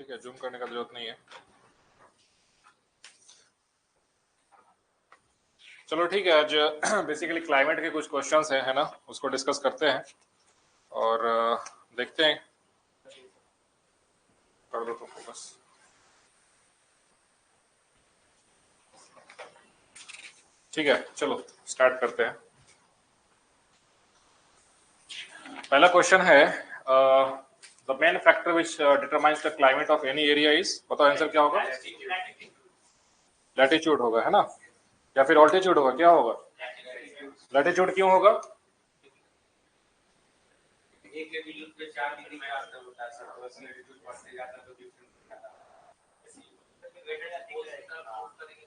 ठीक है, जूम करने का जरूरत नहीं है। चलो ठीक है, आज बेसिकली क्लाइमेट के कुछ क्वेश्चंस हैं, है ना, उसको डिस्कस करते हैं और देखते हैं। कर दो तो फोकस। ठीक है, चलो स्टार्ट करते हैं। पहला क्वेश्चन है, the main factor which determines the climate of any area is, बताओ आंसर क्या होगा? लैटिट्यूड होगा, है ना, या फिर ऑल्टीट्यूड होगा? क्या होगा? लैटिट्यूड क्यों होगा?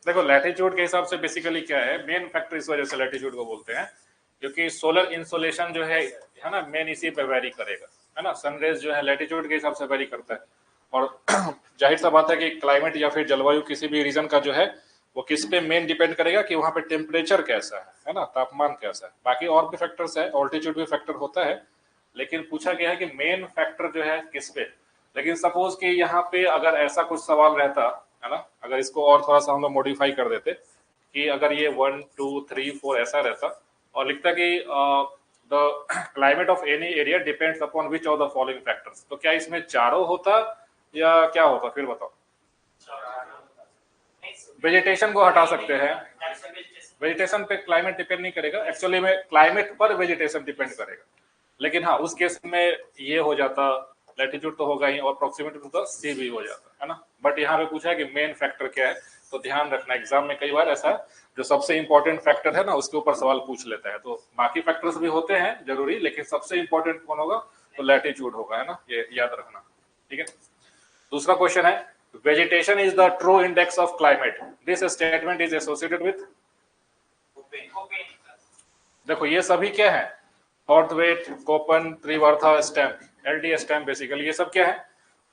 देखो लैटिट्यूड के हिसाब से बेसिकली क्या है, मेन फैक्टर इस वजह से लैटिट्यूड को बोलते हैं क्योंकि सोलर इंसोलेशन जो है ना, मेन इसी पे वेरी करेगा, है ना। सनरेज जो है लैटिट्यूड के हिसाब से वेरी करता है और जाहिर सा बात है कि क्लाइमेट या फिर जलवायु किसी भी रीजन का जो है वो किस पे मेन डिपेंड करेगा कि वहां पे टेम्परेचर कैसा है ना, तापमान कैसा है। बाकी और भी फैक्टर्स है, ऑल्टीट्यूड भी फैक्टर होता है, लेकिन पूछा गया है कि मेन फैक्टर जो है किस पे। लेकिन सपोज कि यहाँ पे अगर ऐसा कुछ सवाल रहता है ना, अगर इसको और थोड़ा सा हम लोग मॉडिफाई कर देते कि अगर ये 1 2 3 4 ऐसा रहता और लिखता कि the climate of any area depends upon which of the following factors, तो क्या इसमें चारों होता या क्या होता? फिर बताओ। वेजिटेशन को हटा सकते हैं, वेजिटेशन पे क्लाइमेट डिपेंड नहीं करेगा, एक्चुअली में क्लाइमेट पर वेजिटेशन डिपेंड करेगा। लेकिन हाँ, उस केस में ये हो जाता, लैटिट्यूड तो होगा ही और प्रॉक्सिमिटी टू द सी भी हो जाता है ना। बट यहाँ पे पूछा है कि मेन फैक्टर क्या है, तो ध्यान रखना एग्जाम में कई बार ऐसा जो सबसे इंपॉर्टेंट फैक्टर है ना उसके ऊपर सवाल पूछ लेता है। तो बाकी फैक्टर्स भी होते हैं जरूरी, लेकिन सबसे इंपॉर्टेंट कौन होगा? तो लैटिट्यूड होगा, है ना, ये याद रखना। ठीक है, दूसरा क्वेश्चन है, vegetation is the true index of climate, this statement is associated with. देखो ये सभी क्या है, Thornthwaite, Koppen, Trewartha, Stamp, L D Stamp, basically ये सब क्या है?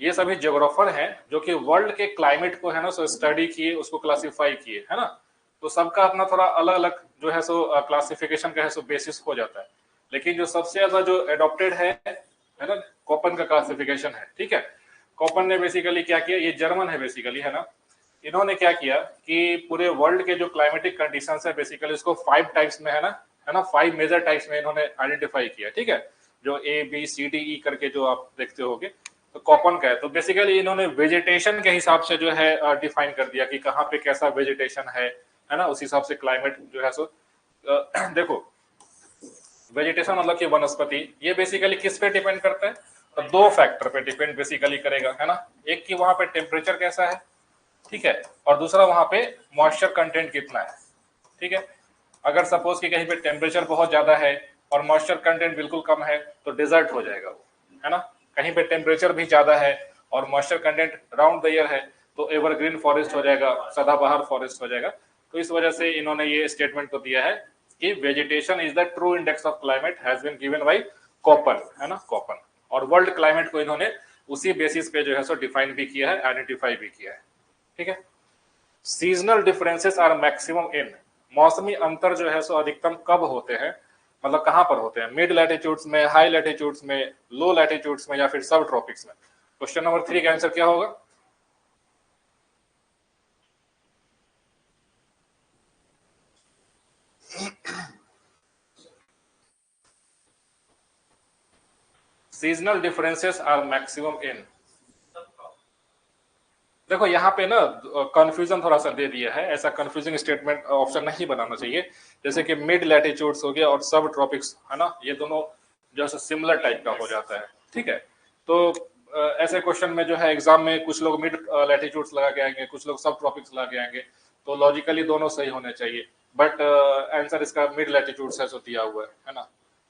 ये सभी ज्योग्राफर हैं जो कि वर्ल्ड के क्लाइमेट को है ना सो स्टडी किए, उसको क्लासिफाई किए, है ना। तो सबका अपना थोड़ा अलग अलग जो है सो क्लासिफिकेशन का है सो बेसिस हो जाता है, लेकिन जो सबसे ज्यादा जो एडॉप्टेड है ना, कोपन का क्लासिफिकेशन है। ठीक है, कोपन ने बेसिकली क्या किया, ये जर्मन है बेसिकली, है ना। इन्होंने क्या किया कि पूरे वर्ल्ड के जो क्लाइमेटिक कंडीशंस है बेसिकली इसको 5 टाइप्स में, है ना 5 मेजर टाइप्स में इन्होंने आइडेंटिफाई किया। ठीक है, जो A B C D E करके जो आप देखते होगे, तो कॉपन का है। तो बेसिकली इन्होंने वेजिटेशन के हिसाब से जो है डिफाइन कर दिया कि कहाँ पे कैसा वेजिटेशन है ना, उस हिसाब से क्लाइमेट जो है सो देखो वेजिटेशन मतलब कि वनस्पति, ये बेसिकली किस पे डिपेंड करता है? तो दो फैक्टर पे डिपेंड बेसिकली करेगा, है ना। एक कि वहां पे टेम्परेचर कैसा है, ठीक है, और दूसरा वहां पे मॉइस्चर कंटेंट कितना है। ठीक है, अगर सपोज कि कहीं पे टेम्परेचर बहुत ज्यादा है और मॉइस्चर कंटेंट बिल्कुल कम है तो डिजर्ट हो जाएगा वो, है ना। कहीं पे टेम्परेचर भी ज्यादा है और moisture content round the year है तो एवरग्रीन फॉरेस्ट हो जाएगा, सदाबहार फॉरेस्ट हो जाएगा। तो इस वजह से इन्होंने ये स्टेटमेंट तो दिया है कि vegetation is the true index of climate has been given by Koppen, है ना, कॉपन। और वर्ल्ड क्लाइमेट को इन्होंने उसी बेसिस पे जो है सो डिफाइन भी किया है, आइडेंटिफाई भी किया है। ठीक है, seasonal differences are maximum in, मौसमी अंतर जो है सो अधिकतम कब होते हैं, मतलब कहां पर होते हैं? मिड लैटिट्यूड्स में, हाई लैटिट्यूड्स में, लो लैटिट्यूड्स में, या फिर सब ट्रॉपिक्स में? क्वेश्चन नंबर 3 का आंसर क्या होगा? Seasonal differences are maximum in, देखो यहाँ पे ना कंफ्यूजन थोड़ा सा दे दिया है, ऐसा कंफ्यूजिंग स्टेटमेंट ऑप्शन नहीं बनाना चाहिए। जैसे कि मिड लैटिट्यूड्स हो गया और सब ट्रॉपिक्स, है ना, ये दोनों जो है सिमिलर टाइप का हो जाता है। ठीक है, तो ऐसे क्वेश्चन में जो है एग्जाम में कुछ लोग मिड लैटिट्यूड्स लगा के आएंगे, कुछ लोग सब ट्रॉपिक्स लगा के आएंगे, तो लॉजिकली दोनों सही होने चाहिए, बट आंसर इसका मिड लैटिट्यूड्स है सो दिया हुआ है ना।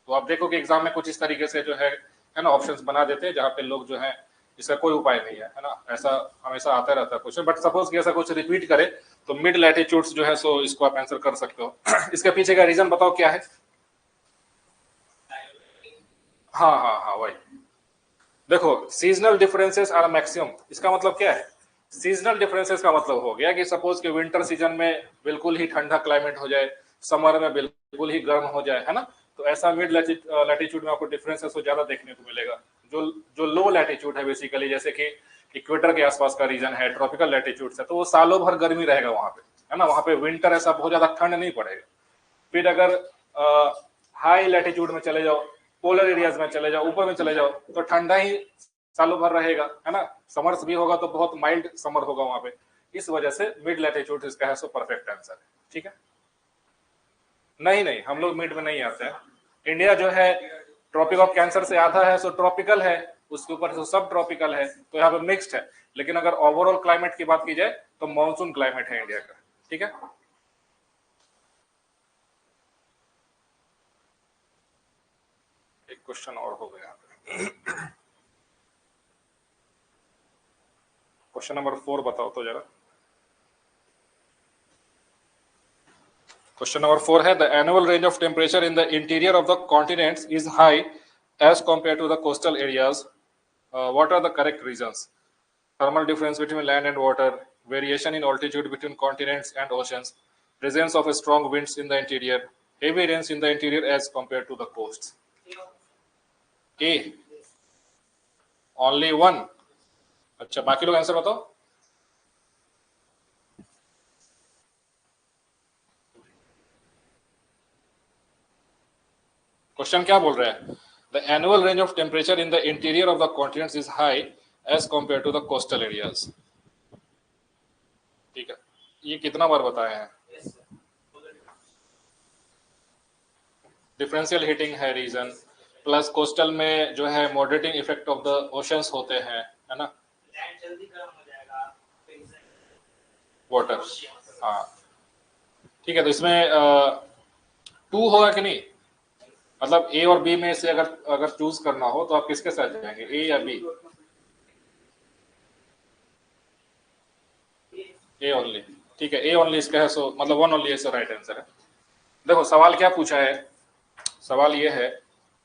तो आप देखो कि एग्जाम में कुछ इस तरीके से जो है ना ऑप्शंस बना देते हैं जहाँ पे लोग जो है इसका कोई उपाय नहीं है ना, ऐसा हमेशा आता रहता है क्वेश्चन। बट सपोज कि ऐसा कुछ रिपीट करे तो मिड लैटिट्यूड्स जो है सो इसको आप आंसर कर सकते हो। इसके पीछे का रीजन बताओ क्या है? हाँ हाँ हाँ, वही। देखो सीजनल डिफरेंसेस आर मैक्सिमम, इसका मतलब क्या है? सीजनल डिफरेंसेस का मतलब हो गया कि सपोज कि विंटर सीजन में बिल्कुल ही ठंडा क्लाइमेट हो जाए, समर में बिल्कुल ही गर्म हो जाए, है ना। तो ऐसा मिड लैटिट्यूड में आपको डिफरेंसेस ज्यादा देखने को मिलेगा। जो जो लो लैटिट्यूड है बेसिकली, जैसे कि इक्वेटर के आसपास का रीजन है, ट्रॉपिकल लैटिट्यूड है, तो वो सालों भर गर्मी रहेगा वहां पे, है ना, वहां पे विंटर ऐसा बहुत ज्यादा ठंड नहीं पड़ेगा। फिर अगर हाई लैटिट्यूड में चले जाओ, पोलर एरियाज में चले जाओ, ऊपर में चले जाओ, तो ठंडा ही सालों भर रहेगा, है ना, समर्स भी होगा तो बहुत माइल्ड समर होगा वहां पे। इस वजह से मिड लैटिट्यूड इसका है सो परफेक्ट आंसर है। ठीक है, नहीं नहीं, हम लोग मिड में नहीं आते हैं। इंडिया जो है ट्रॉपिक ऑफ कैंसर से आधा है सो ट्रॉपिकल है, उसके ऊपर से सब ट्रॉपिकल है, तो यहाँ पे मिक्स्ड है। लेकिन अगर ओवरऑल क्लाइमेट की बात की जाए तो मानसून क्लाइमेट है इंडिया का। ठीक है, एक क्वेश्चन और हो गया। क्वेश्चन नंबर 4 बताओ तो जरा। क्वेश्चन नंबर 4 है the annual range of temperature in the interior of the continents is high as compare to the coastal areas, what are the correct reasons? Thermal difference between land and water, variation in altitude between continents and oceans, presence of strong winds in the interior, heavy rains in the interior as compared to the coasts. A, only one. अच्छा, बाकी लोग answer बताओ। Question क्या बोल रहा है? The annual range of temperature in the interior of the continents is high as compare to the coastal areas. ठीक है, ये कितना बार बताए हैं? डिफरेंशियल हीटिंग है रीजन, प्लस कोस्टल में जो है moderating effect of the oceans होते हैं, है ना, वाटर। हाँ ठीक है, तो इसमें 2 होगा कि नहीं? मतलब ए और बी में से अगर अगर चूज करना हो तो आप किसके साथ जाएंगे, ए या बी? A only. ठीक है, ए ओनली इसका है, सो मतलब 1 ओनली है, राइट आंसर है। देखो सवाल क्या पूछा है, सवाल ये है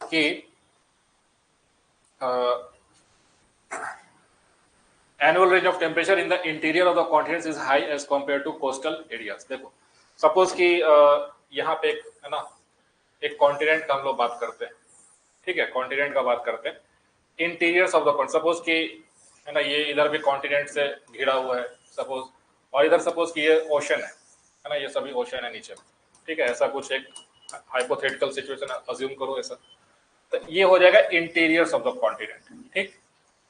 कि annual range of temperature in the interior of the continents is high as compare to coastal areas. देखो सपोज कि यहाँ पे एक, है ना, एक कॉन्टिनेंट का हम लोग बात करते हैं। ठीक है, कॉन्टिनेंट का बात करते हैं, interiors of the continent, suppose कि, है ना, ये इधर भी कॉन्टिनेंट से घिरा हुआ है सपोज, और इधर सपोज कि ये ओशन है ना, ये सभी ओशन है नीचे। ठीक है, ऐसा कुछ एक हाइपोथेटिकल सिचुएशन अज्यूम करो ऐसा, तो ये हो जाएगा इंटीरियर्स ऑफ द कॉन्टिनेंट। ठीक,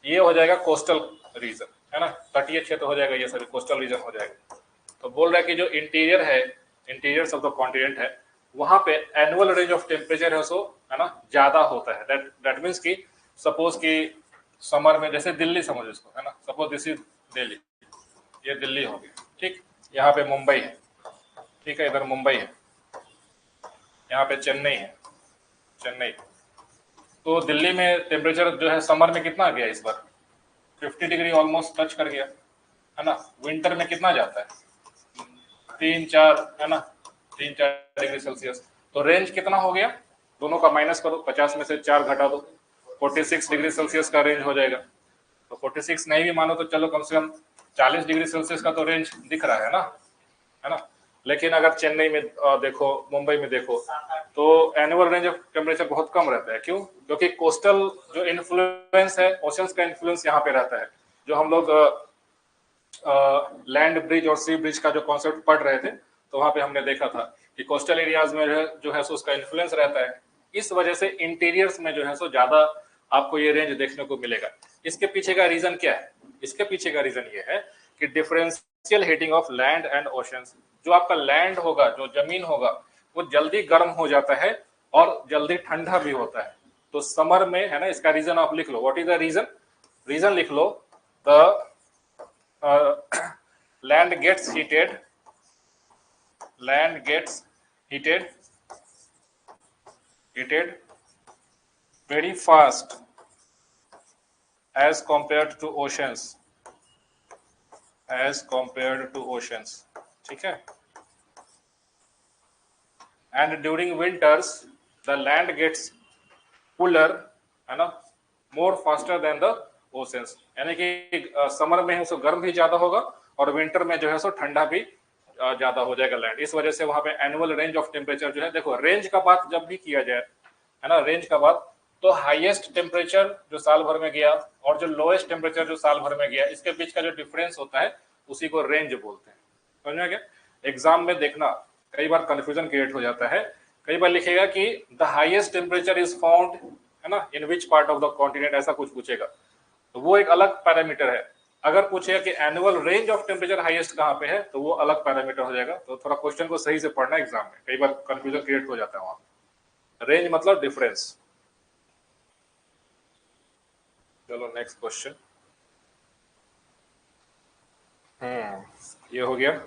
ये हो जाएगा कोस्टल रीजन, है ना, तटीय क्षेत्र हो जाएगा, ये सभी कोस्टल रीजन हो जाएगा। तो बोल रहा है कि जो इंटीरियर है, इंटीरियर्स ऑफ द कॉन्टिनेंट है, वहां पे एनुअल रेंज ऑफ टेम्परेचर है सो, है ना, ज्यादा होता है। दैट मीन्स कि सपोज कि समर में, जैसे दिल्ली समझो इसको, है ना, सपोज दिस इज दिल्ली, ये दिल्ली हो गया। ठीक, यहाँ पे मुंबई है, ठीक है, इधर मुंबई है, यहाँ पे चेन्नई है, चेन्नई। तो दिल्ली में टेम्परेचर जो है समर में कितना आ गया इस बार, 50 डिग्री ऑलमोस्ट टच कर गया, है ना। विंटर में कितना जाता है, 3-4, है ना, 3-4 डिग्री सेल्सियस। तो रेंज कितना हो गया, दोनों का माइनस करो, 50 में से 4 घटा दो, 46 डिग्री सेल्सियस का रेंज हो जाएगा। तो 46 नहीं भी मानो तो चलो कम से कम 40 डिग्री सेल्सियस का तो रेंज दिख रहा है ना, है ना। लेकिन अगर चेन्नई में देखो, मुंबई में देखो, तो एनुअल रेंज ऑफ टेम्परेचर बहुत कम रहता है। क्यों? क्योंकि कोस्टल जो इन्फ्लुएंस है, ओशंस का इन्फ्लुएंस यहाँ पे रहता है। जो हम लोग लैंड ब्रिज और सी ब्रिज का जो कॉन्सेप्ट पढ़ रहे थे, तो वहां पे हमने देखा था कि कोस्टल एरियाज में जो है सो उसका इन्फ्लुएंस रहता है। इस वजह से इंटीरियर्स में जो है सो ज्यादा आपको ये रेंज देखने को मिलेगा। इसके पीछे का रीजन क्या है? इसके पीछे का रीजन ये है कि differential heating of land and oceans. जो आपका लैंड होगा, जो जमीन होगा, वो जल्दी गर्म हो जाता है और जल्दी ठंडा भी होता है। तो समर में, है ना, इसका रीजन आप लिख लो। What is the reason? Reason लिख लो, the land gets heated, land gets heated very fast as compared to oceans, as compared to oceans। ठीक है, and during winters the land gets cooler, है ना, more faster than the oceans। यानी कि summer में है सो गर्म भी ज्यादा होगा और विंटर में जो है सो ठंडा भी ज्यादा हो जाएगा लैंड। इस वजह से वहां पे एनुअल रेंज ऑफ टेम्परेचर जो है, देखो रेंज का बात जब भी किया जाए, है ना, रेंज का बात, तो हाईएस्ट टेम्परेचर जो साल भर में गया और जो लोएस्ट टेम्परेचर जो साल भर में गया, इसके बीच का जो डिफरेंस होता है उसी को रेंज बोलते हैं। समझ में क्या? एग्जाम में देखना कई बार कंफ्यूजन क्रिएट हो जाता है, कई बार लिखेगा कि the highest temperature is found, है ना, in which part of the continent, ऐसा कुछ पूछेगा तो वो एक अलग पैरामीटर है। अगर पूछेगा कि annual range of temperature highest कहाँ पे है तो वो अलग पैरामीटर हो जाएगा। तो थोड़ा क्वेश्चन को सही से पढ़ना एग्जाम में, कई बार कंफ्यूजन क्रिएट हो जाता है वहां। रेंज मतलब डिफरेंस। चलो नेक्स्ट क्वेश्चन। ये हो गया।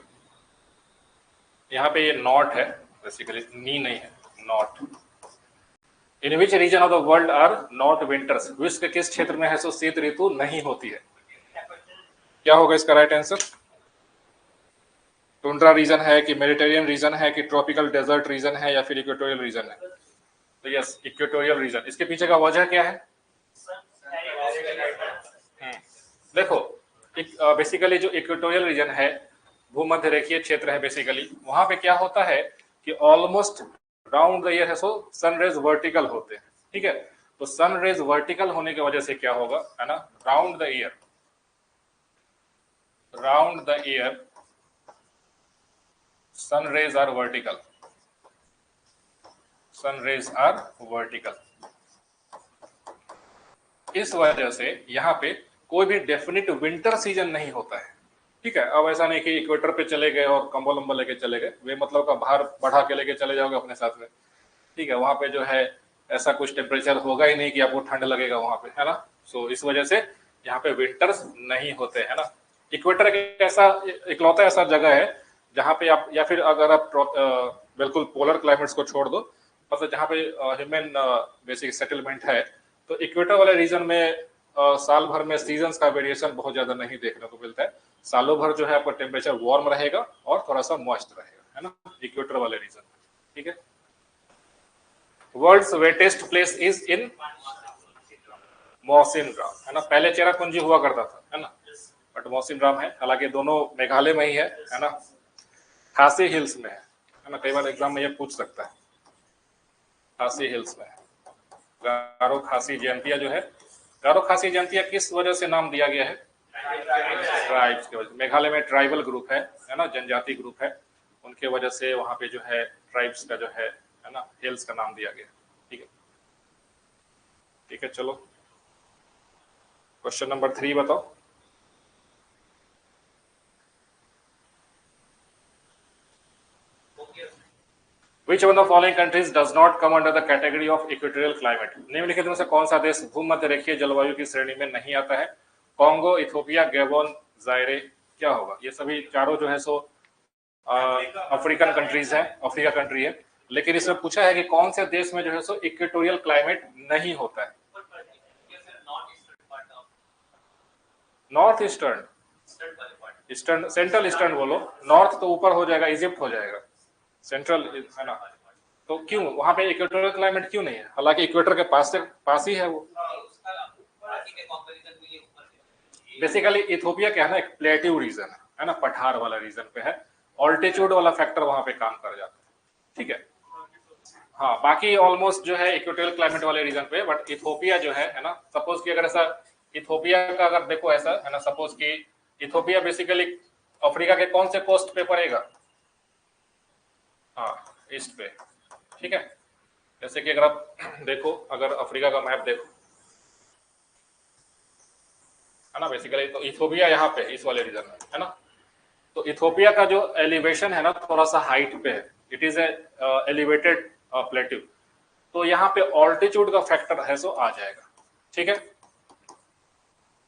यहाँ पे ये नॉट है, बेसिकली नी नहीं है, not. In which region of the world are not winters, विश्व के किस क्षेत्र में है सो शीत ऋतु नहीं होती है? क्या होगा इसका राइट आंसर? टुंड्रा रीजन है कि मेडिटेरियन रीजन है कि ट्रॉपिकल डेजर्ट रीजन है या फिर इक्वेटोरियल रीजन है? तो यस, इक्वेटोरियल रीजन। इसके पीछे का वजह क्या है? देखो, बेसिकली जो इक्वेटोरियल रीजन है, भूमध्य रेखीय क्षेत्र है, बेसिकली वहां पे क्या होता है कि ऑलमोस्ट राउंड द ईयर है सो सन रेज वर्टिकल होते हैं। ठीक है, तो सन रेज वर्टिकल होने की वजह से क्या होगा, है ना, round the year sun rays are vertical, sun rays are vertical. इस वजह से यहाँ पे कोई भी डेफिनिट विंटर सीजन नहीं होता है। ठीक है, अब ऐसा नहीं कि इक्वेटर पे चले गए और कंबल उम्बल लेके चले गए, वे मतलब का भार बढ़ा के लेके चले जाओगे अपने साथ में। ठीक है, वहां पे जो है ऐसा कुछ टेम्परेचर होगा ही नहीं कि आपको ठंड लगेगा वहां पे, है ना। सो इस वजह से यहाँ पे विंटर्स नहीं होते, है ना। इक्वेटर एक ऐसा इकलौता ऐसा जगह है जहाँ पे आप, या फिर अगर आप बिल्कुल पोलर क्लाइमेट्स को छोड़ दो, मतलब जहाँ पे ह्यूमन बेसिक सेटलमेंट है, तो इक्वेटर वाले रीजन में साल भर में सीजन्स का वेरिएशन बहुत ज्यादा नहीं देखने को मिलता है। सालों भर जो है आपका टेम्परेचर वार्म रहेगा और थोड़ा सा मॉइस्ट रहेगा, है ना, इक्वेटर वाले रीजन। ठीक है, world's wettest place is in Mawsynram, है ना। पहले चेरापूंजी हुआ करता था, है ना, बट मौसिन राम है, हालांकि दोनों मेघालय में ही है ना, खासी हिल्स में है ना। कई बार एग्जाम में ये पूछ सकता है, खासी हिल्स में है। गारो खासी जयंतिया जो है, गारो खासी जयंतिया किस वजह से नाम दिया गया है? ट्राइब्स की वजह। मेघालय में ट्राइबल ग्रुप है ना, जनजाति ग्रुप है, उनके वजह से वहां पे जो है ट्राइब्स का जो है ना, हिल्स का नाम दिया गया। ठीक है, ठीक है, चलो क्वेश्चन नंबर 3 बताओ। Which one of the following countries does not come under the category of equatorial climate? निम्नलिखित में से कौन सा देश भूमध्य रेखीय जलवायु की श्रेणी में नहीं आता है? Congo, Ethiopia, Gabon, जायरे। क्या होगा? ये सभी चारों जो है सो अफ्रीकन कंट्रीज है, अफ्रीका कंट्री है, लेकिन इसमें पूछा है कि कौन से देश में जो है सो इक्वेटोरियल क्लाइमेट नहीं होता है? North eastern, eastern, central eastern बोलो। नॉर्थ तो ऊपर हो जाएगा, इजिप्ट हो जाएगा, सेंट्रल है ना। तो क्यों वहां पे इक्वेटोरियल क्लाइमेट क्यों नहीं है? हालांकि इक्वेटर के पास ही है वो। बेसिकली इथियोपिया क्या है ना, एक प्लेट्यू रीजन है ना, पठार वाला रीजन पे है, ऑल्टीट्यूड वाला फैक्टर वहां पे काम कर जाता है। ठीक है, हाँ, बाकी ऑलमोस्ट जो है इक्वेटोरियल क्लाइमेट वाले रीजन पे, बट इथियोपिया जो है ना, सपोज कि अगर ऐसा इथियोपिया का अगर देखो ऐसा है ना, सपोज कि इथियोपिया बेसिकली अफ्रीका के कौन से कोस्ट पे पड़ेगा? हाँ, ईस्ट पे। ठीक है, जैसे कि अगर आप देखो, अगर अफ्रीका का मैप देखो, है ना, बेसिकली तो इथियोपिया यहाँ पे इस वाले रीजन में है ना। तो इथियोपिया का जो एलिवेशन है ना, थोड़ा सा हाइट पे है, इट इज एलिवेटेड प्लेट्यू, तो यहाँ पे ऑल्टीट्यूड का फैक्टर है सो आ जाएगा। ठीक है,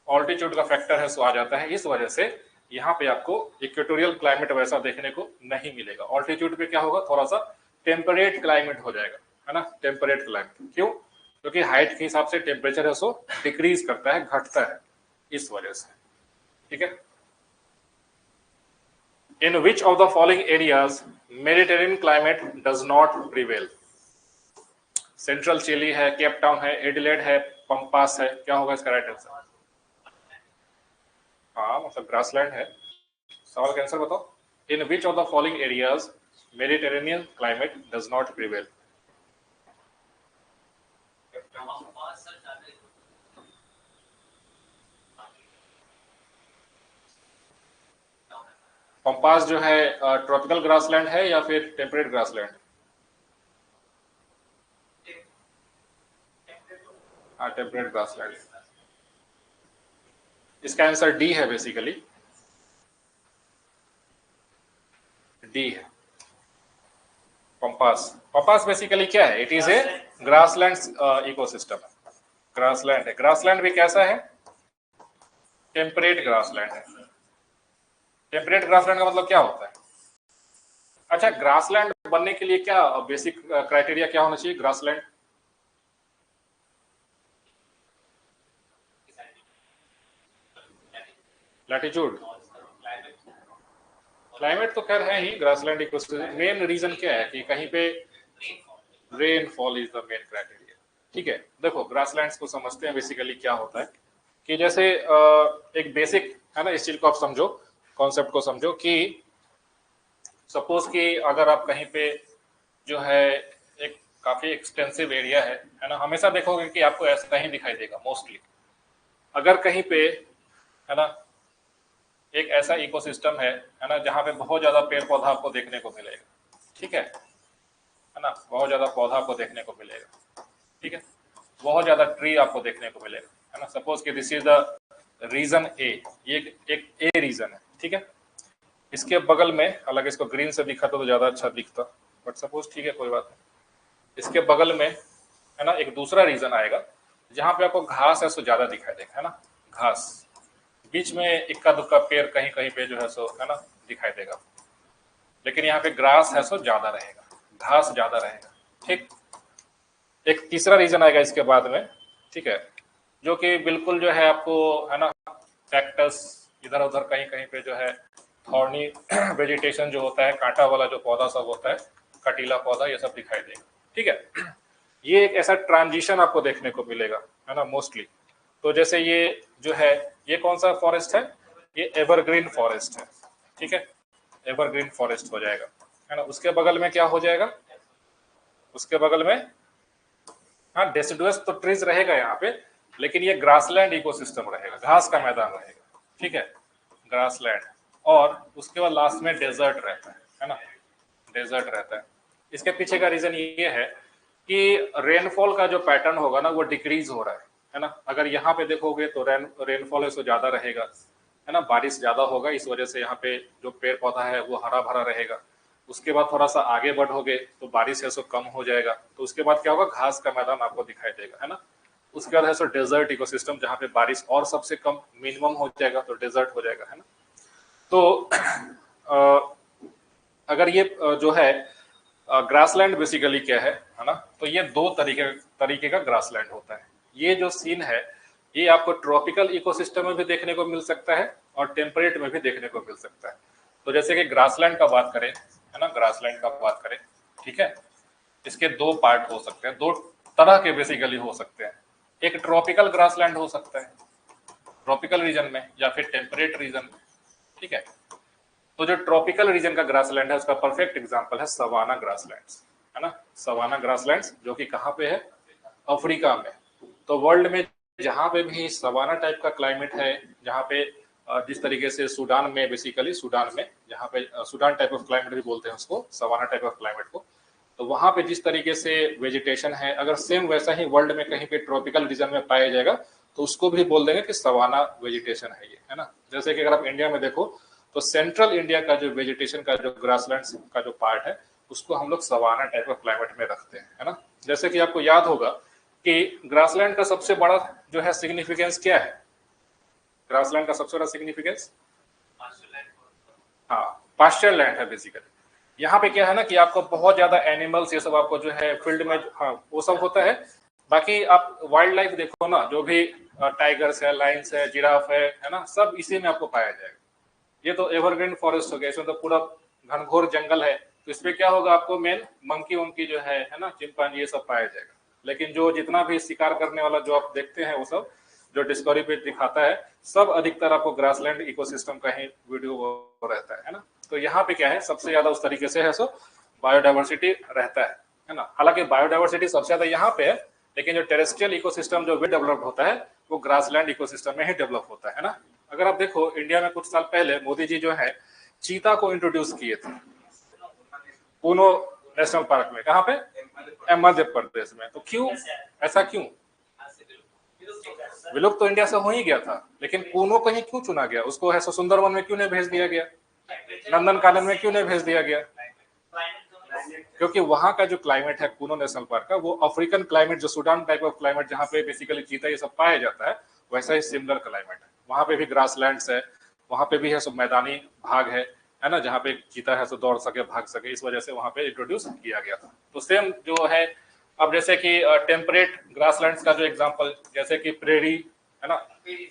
ऑल्टीट्यूड का फैक्टर है सो आ जाता है, इस वजह से यहाँ पे आपको इक्वेटोरियल क्लाइमेट वैसा देखने को नहीं मिलेगा। ऑल्टीट्यूड पे क्या होगा, थोड़ा सा टेम्परेट क्लाइमेट हो जाएगा, है ना, टेम्परेट क्लाइमेट। क्यों? क्योंकि हाइट के हिसाब से टेम्परेचर है सो डिक्रीज करता है, घटता है, इस वजह से। ठीक है, in which of the following areas Mediterranean climate does not prevail? Central Chile है, केप टाउन है, एडिलेड है, पंपास है। क्या होगा इसका राइट आंसर? हाँ, मतलब ग्रासलैंड है। सवाल का आंसर बताओ। In which of the following areas Mediterranean climate does not prevail? Pampas जो है ट्रॉपिकल ग्रासलैंड है या फिर टेम्परेट ग्रासलैंड? हाँ, टेम्परेट ग्रासलैंड। इसका आंसर डी है, बेसिकली डी है, पंपास। पंपास बेसिकली क्या है? It is a grassland ecosystem. Grassland है। ग्रासलैंड भी कैसा है? टेम्परेट ग्रासलैंड है। टेम्परेट ग्रासलैंड का मतलब क्या होता है? अच्छा, ग्रासलैंड बनने के लिए क्या बेसिक क्राइटेरिया क्या होना चाहिए ग्रासलैंड? लैटिट्यूड, क्लाइमेट तो खैर है ही ग्रासलैंड इकोसिस्टम। मेन रीजन क्या है कि कहीं पे rainfall is the main criteria. ठीक है, देखो ग्रासलैंड्स को समझते हैं बेसिकली क्या होता है कि जैसे एक बेसिक है ना, इस चीज को आप समझो, कॉन्सेप्ट को समझो कि सपोज कि अगर आप कहीं पे जो है एक काफी एक्सटेंसिव एरिया है ना, हमेशा देखोगे कि आपको ऐसा ही दिखाई देगा मोस्टली। अगर कहीं पे है ना एक ऐसा इकोसिस्टम है ना, जहाँ पे बहुत ज्यादा पेड़ पौधा आपको देखने को मिलेगा, ठीक है ना, बहुत ज्यादा पौधा आपको देखने को मिलेगा, ठीक है, बहुत ज्यादा ट्री आपको देखने को मिलेगा, है ना। सपोज कि दिस इज द रीजन ए, ये एक ए रीजन है, ठीक है। इसके बगल में, हालांकि इसको ग्रीन से दिखाता तो ज्यादा अच्छा दिखता, बट सपोज ठीक है, कोई बात नहीं। इसके बगल में है ना एक दूसरा रीजन आएगा जहां पे आपको घास है सो ज्यादा दिखाई देगा, है ना, घास। बीच में इक्का दुक्का पेड़ कहीं कहीं पे जो है सो है ना दिखाई देगा, लेकिन यहाँ पे ग्रास है सो ज्यादा रहेगा, घास ज्यादा रहेगा, ठीक। एक तीसरा रीजन आएगा इसके बाद में, ठीक है, जो कि बिल्कुल जो है आपको है ना कैक्टस, इधर उधर कहीं कहीं पे जो है थॉर्नी वेजिटेशन जो होता है, कांटा वाला जो पौधा सब होता है, कटीला पौधा, ये सब दिखाई देगा, ठीक है। ये एक ऐसा ट्रांजिशन आपको देखने को मिलेगा, है ना, मोस्टली। तो जैसे ये जो है, ये कौन सा फॉरेस्ट है? ये एवरग्रीन फॉरेस्ट है, ठीक है, एवरग्रीन फॉरेस्ट हो जाएगा, है ना। उसके बगल में क्या हो जाएगा? उसके बगल में हाँ डेसिडुअस तो ट्रीज रहेगा यहाँ पे, लेकिन ये ग्रासलैंड इकोसिस्टम रहेगा, घास का मैदान रहेगा, ठीक है, ग्रासलैंड। और उसके बाद लास्ट में डेजर्ट रहता है ना, डेजर्ट रहता है। इसके पीछे का रीजन ये है कि रेनफॉल का जो पैटर्न होगा ना वो डिक्रीज हो रहा है ना। अगर यहाँ पे देखोगे तो रेनफॉल है सो ज्यादा रहेगा, है ना, बारिश ज्यादा होगा, इस वजह से यहाँ पे जो पेड़ पौधा है वो हरा भरा रहेगा। उसके बाद थोड़ा सा आगे बढ़ोगे तो बारिश है सो कम हो जाएगा, तो उसके बाद क्या होगा? घास का मैदान आपको दिखाई देगा, है ना। उसके बाद है सो डेजर्ट इकोसिस्टम, जहाँ पे बारिश और सबसे कम मिनिमम हो जाएगा, तो डेजर्ट हो जाएगा, है ना। तो अगर ये जो है ग्रासलैंड बेसिकली क्या है ना, तो ये दो तरीके का ग्रासलैंड होता है। ये जो सीन है ये आपको ट्रॉपिकल इकोसिस्टम में भी देखने को मिल सकता है और टेम्परेट में भी देखने को मिल सकता है। तो जैसे कि ग्रासलैंड का बात करें, है ना, ग्रासलैंड का बात करें, ठीक है, इसके दो पार्ट हो सकते हैं, दो तरह के बेसिकली हो सकते हैं। एक ट्रॉपिकल ग्रासलैंड हो सकता है ट्रॉपिकल रीजन में, या फिर टेम्परेट रीजन में, ठीक है। तो जो ट्रॉपिकल रीजन का ग्रासलैंड है उसका परफेक्ट एग्जांपल है सवाना ग्रासलैंड्स, है ना, सवाना ग्रासलैंड्स, जो कि कहाँ पे है? अफ्रीका में। तो वर्ल्ड में जहां पे भी सवाना टाइप का क्लाइमेट है, जहाँ पे जिस तरीके से सूडान में, बेसिकली सूडान में, जहाँ पे सूडान टाइप ऑफ क्लाइमेट भी बोलते हैं उसको, सवाना टाइप ऑफ क्लाइमेट को, तो वहां पे जिस तरीके से वेजिटेशन है, अगर सेम वैसा ही वर्ल्ड में कहीं पे ट्रॉपिकल रीजन में पाया जाएगा तो उसको भी बोल देंगे कि सवाना वेजिटेशन है ये, है ना। जैसे कि अगर आप इंडिया में देखो तो सेंट्रल इंडिया का जो वेजिटेशन का जो ग्रासलैंड का जो पार्ट है उसको हम लोग सवाना टाइप ऑफ क्लाइमेट में रखते हैं, है ना। जैसे कि आपको याद होगा कि ग्रासलैंड का सबसे बड़ा जो है सिग्निफिकेंस क्या है? ग्रासलैंड का सबसे बड़ा सिग्निफिकेंस, हाँ, पास्चर लैंड है बेसिकली। यहाँ पे क्या है ना कि आपको बहुत ज्यादा एनिमल्स ये सब आपको जो है फील्ड में, हाँ, वो सब होता है। बाकी आप वाइल्ड लाइफ देखो ना, जो भी टाइगर्स है, लाइन्स है, जिराफ है ना, सब इसी में आपको पाया जाएगा। ये तो एवरग्रीन फॉरेस्ट हो गया, इसमें तो पूरा घनघोर जंगल है, तो इसमें क्या होगा? आपको मेन मंकी उनकी जो है ना, चिंपांजी, ये सब पाया जाएगा। लेकिन जो जितना भी शिकार करने वाला जो आप देखते हैं वो सब जो डिस्कवरी पे दिखाता है, सब अधिकतर आपको ग्रासलैंड इकोसिस्टम का ही वीडियो रहता है ना। तो यहाँ पे क्या है, सबसे ज्यादा उस तरीके से है सो बायोडाइवर्सिटी रहता है ना। हालांकि बायोडाइवर्सिटी सबसे ज्यादा यहाँ पे है, लेकिन जो टेरेस्ट्रियल इकोसिस्टम जो भी डेवलप होता है वो ग्रासलैंड इकोसिस्टम में ही डेवलप होता है ना। अगर आप देखो इंडिया में कुछ साल पहले मोदी जी जो है चीता को इंट्रोड्यूस किए थे कूनो नेशनल पार्क में। कहाँ पे? मध्य प्रदेश में। तो क्यों, ऐसा क्यों? विलुप्त तो इंडिया से हो ही गया था, लेकिन कूनो कहीं क्यों चुना गया? उसको है सो सुंदरवन में क्यों नहीं भेज दिया गया? नंदन कानन में क्यों नहीं भेज दिया गया? क्योंकि वहां का जो क्लाइमेट है कूनो नेशनल पार्क का, वो अफ्रीकन क्लाइमेट, जो सूडान टाइप ऑफ क्लाइमेट जहाँ पे बेसिकली चीता ये सब पाया जाता है, वैसा ही सिमिलर क्लाइमेट है। वहां पे भी ग्रासलैंड्स है, वहां पे भी है सब मैदानी भाग है ना, जहाँ पे चीता है सो दौड़ सके, भाग सके, इस वजह से वहां पे इंट्रोड्यूस किया गया था। तो सेम जो है, अब जैसे कि टेम्परेट ग्रासलैंड्स का जो एग्जांपल, जैसे कि प्रेरी है ना,